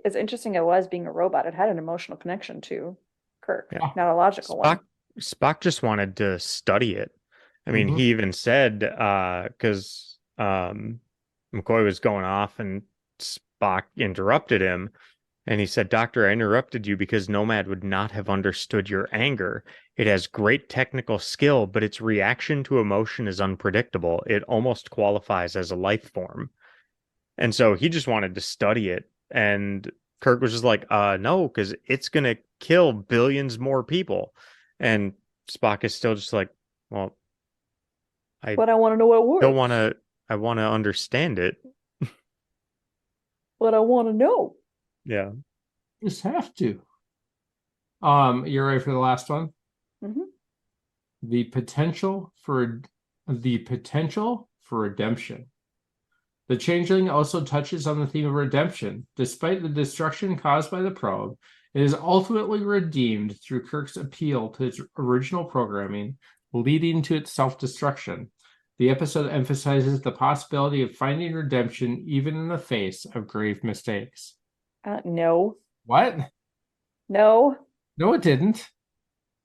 as interesting as it was being a robot, it had an emotional connection to Kirk, Yeah. not a logical one. Spock just wanted to study it. I mean, he even said, because McCoy was going off and Spock interrupted him, and he said, "Doctor, I interrupted you because Nomad would not have understood your anger. It has great technical skill, but its reaction to emotion is unpredictable. It almost qualifies as a life form." And so he just wanted to study it. And Kirk was just like, no, because it's going to kill billions more people. And Spock is still just like, well, But I want to know what works. I want to understand it. But I want to know. Yeah. Just have to. You're ready for the last one? Mm-hmm. The potential for redemption. The Changeling also touches on the theme of redemption. Despite the destruction caused by the probe, it is ultimately redeemed through Kirk's appeal to its original programming, leading to its self-destruction. The episode emphasizes the possibility of finding redemption even in the face of grave mistakes. No. What? No. No, it didn't.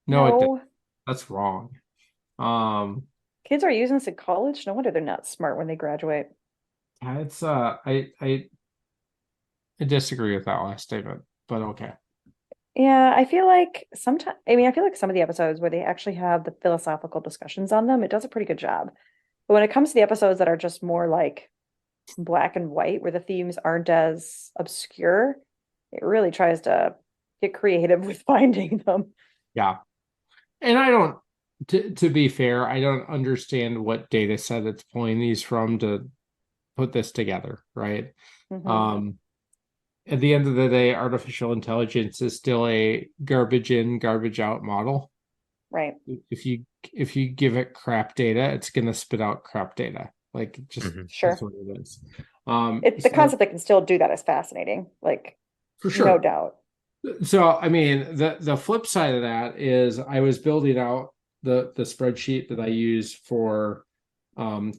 No, it didn't. That's wrong. Kids are using this in college. No wonder they're not smart when they graduate. It's I disagree with that last statement, but okay. Yeah, I feel like some of the episodes where they actually have the philosophical discussions on them, it does a pretty good job. But when it comes to the episodes that are just more like black and white, where the themes aren't as obscure, it really tries to get creative with finding them. Yeah. And I don't, to be fair, I don't understand what data set it's pulling these from to put this together, right? Mm-hmm. At the end of the day, artificial intelligence is still a garbage in, garbage out model. Right. If you give it crap data, it's gonna spit out crap data. Like just Sure. That's what it is. The concept that can still do that is fascinating. Like for sure. No doubt. So I mean, the flip side of that is I was building out the spreadsheet that I use for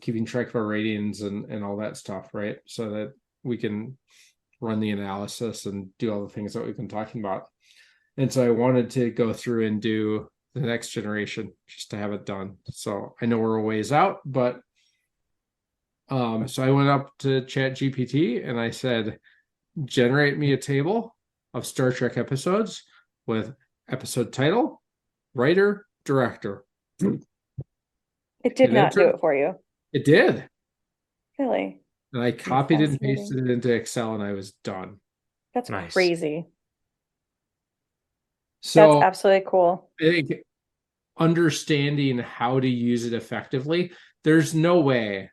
keeping track of our ratings and all that stuff, right? So that we can run the analysis and do all the things that we've been talking about. And so I wanted to go through and do the next generation just to have it done. So I know we're a ways out, but so I went up to Chat GPT and I said, generate me a table of Star Trek episodes with episode title, writer, director. It did not do it for you. It did. Really? And I copied it and pasted it into Excel and I was done. That's crazy. So that's absolutely cool. I think understanding how to use it effectively, there's no way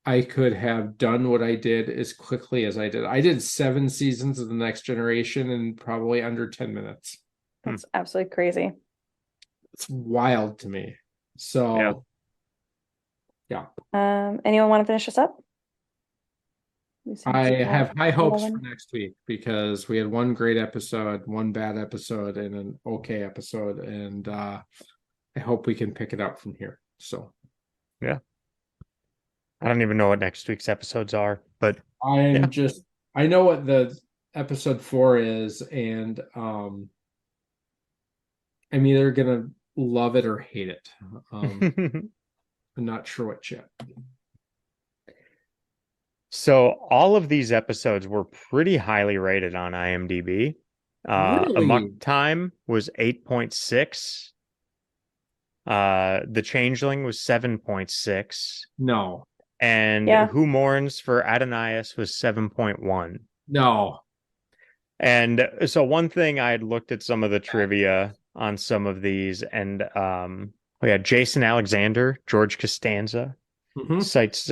I could have done what I did as quickly as I did. I did 7 seasons of The Next Generation in probably under 10 minutes. That's absolutely crazy. It's wild to me. So, yeah. Anyone want to finish this up? I have high hopes for next week because we had one great episode, one bad episode, and an okay episode, and I hope we can pick it up from here. So, yeah. I don't even know what next week's episodes are, but yeah. I know what the episode 4 is, and I'm either gonna love it or hate it. I'm not sure what yet. So all of these episodes were pretty highly rated on IMDb. Amok Really? Time was 8.6. The Changeling was 7.6. No. And Yeah. Who Mourns for Adonais was 7.1. No. And so one thing I had looked at some of the trivia on some of these, and we had Jason Alexander, George Costanza, Mhm. cites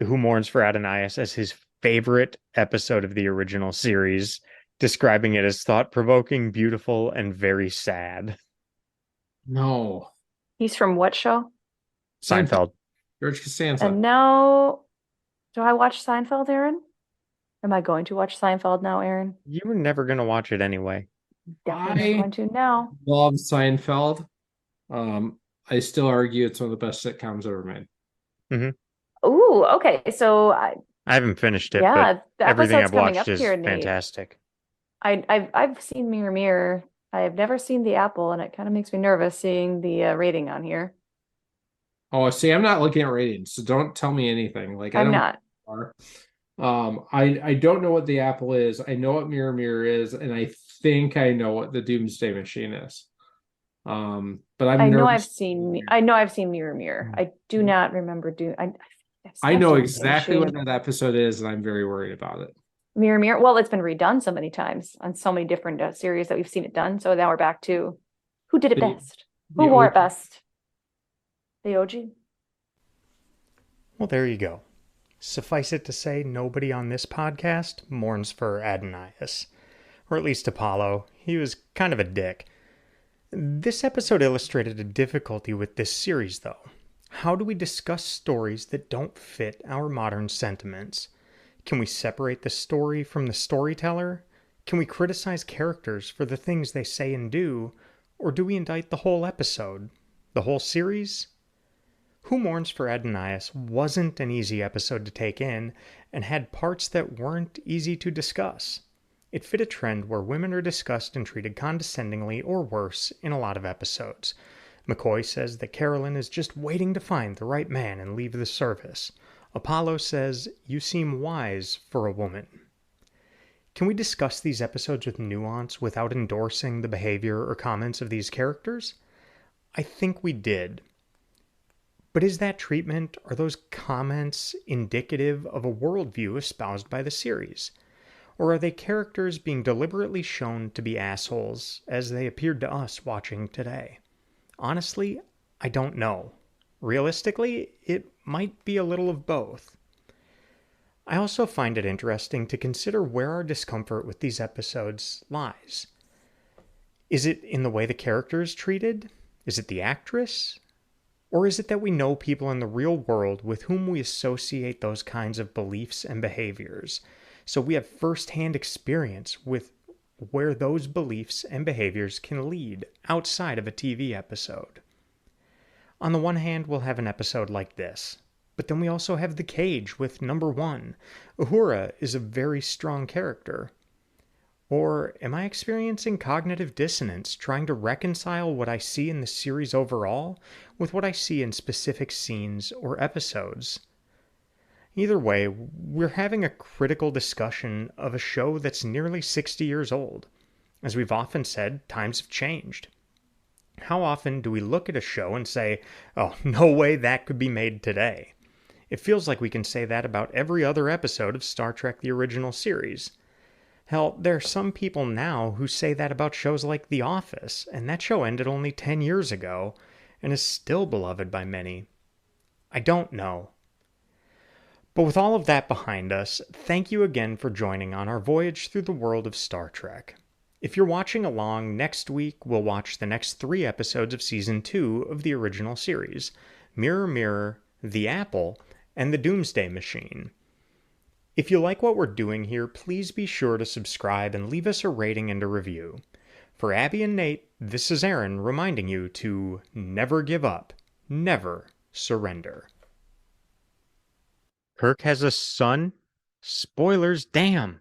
Who Mourns for Adonais as his favorite episode of the original series, describing it as thought-provoking, beautiful, and very sad. No. He's from what show? Seinfeld. George Costanza. And now, do I watch Seinfeld, Aaron? Am I going to watch Seinfeld now, Aaron? You were never going to watch it anyway. Definitely not going to now. Love Seinfeld. I still argue it's one of the best sitcoms ever made. Ooh, okay. So I haven't finished it, yeah, but the everything episode's I've coming watched up is here, Nate. fantastic. I've seen Mirror Mirror. I have never seen The Apple, and it kind of makes me nervous seeing the rating on here. Oh, see, I'm not looking at ratings, so don't tell me anything. Like I I'm don't not. I don't know what the Apple is. I know what Mirror Mirror is, and I think I know what the Doomsday Machine is. But I'm I know nervous. I've seen Mirror Mirror. I do not remember I know Doomsday exactly what Machine. that episode is, and I'm very worried about it. Mirror Mirror. Well, it's been redone so many times on so many different series that we've seen it done. So now we're back to who did it The- best? the Who wore OG. it best? The OG? Well, there you go. Suffice it to say, nobody on this podcast mourns for Adonais. Or at least Apollo. He was kind of a dick. This episode illustrated a difficulty with this series, though. How do we discuss stories that don't fit our modern sentiments? Can we separate the story from the storyteller? Can we criticize characters for the things they say and do? Or do we indict the whole episode? The whole series? Who Mourns for Adonais wasn't an easy episode to take in, and had parts that weren't easy to discuss. It fit a trend where women are discussed and treated condescendingly or worse in a lot of episodes. McCoy says that Carolyn is just waiting to find the right man and leave the service. Apollo says, "You seem wise for a woman." Can we discuss these episodes with nuance without endorsing the behavior or comments of these characters? I think we did. But is that treatment, are those comments indicative of a worldview espoused by the series? Or are they characters being deliberately shown to be assholes as they appeared to us watching today? Honestly, I don't know. Realistically, it might be a little of both. I also find it interesting to consider where our discomfort with these episodes lies. Is it in the way the character is treated? Is it the actress? Or is it that we know people in the real world with whom we associate those kinds of beliefs and behaviors, so we have first-hand experience with where those beliefs and behaviors can lead outside of a TV episode? On the one hand, we'll have an episode like this, but then we also have The Cage with number 1. Uhura is a very strong character. Or am I experiencing cognitive dissonance trying to reconcile what I see in the series overall with what I see in specific scenes or episodes? Either way, we're having a critical discussion of a show that's nearly 60 years old. As we've often said, times have changed. How often do we look at a show and say, "Oh, no way that could be made today"? It feels like we can say that about every other episode of Star Trek the original series. Hell, there are some people now who say that about shows like The Office, and that show ended only 10 years ago, and is still beloved by many. I don't know. But with all of that behind us, thank you again for joining on our voyage through the world of Star Trek. If you're watching along, next week we'll watch the next 3 episodes of Season 2 of the original series, Mirror Mirror, The Apple, and The Doomsday Machine. If you like what we're doing here, please be sure to subscribe and leave us a rating and a review. For Abbie and Nate, this is Aaron reminding you to never give up, never surrender. Kirk has a son? Spoilers, damn.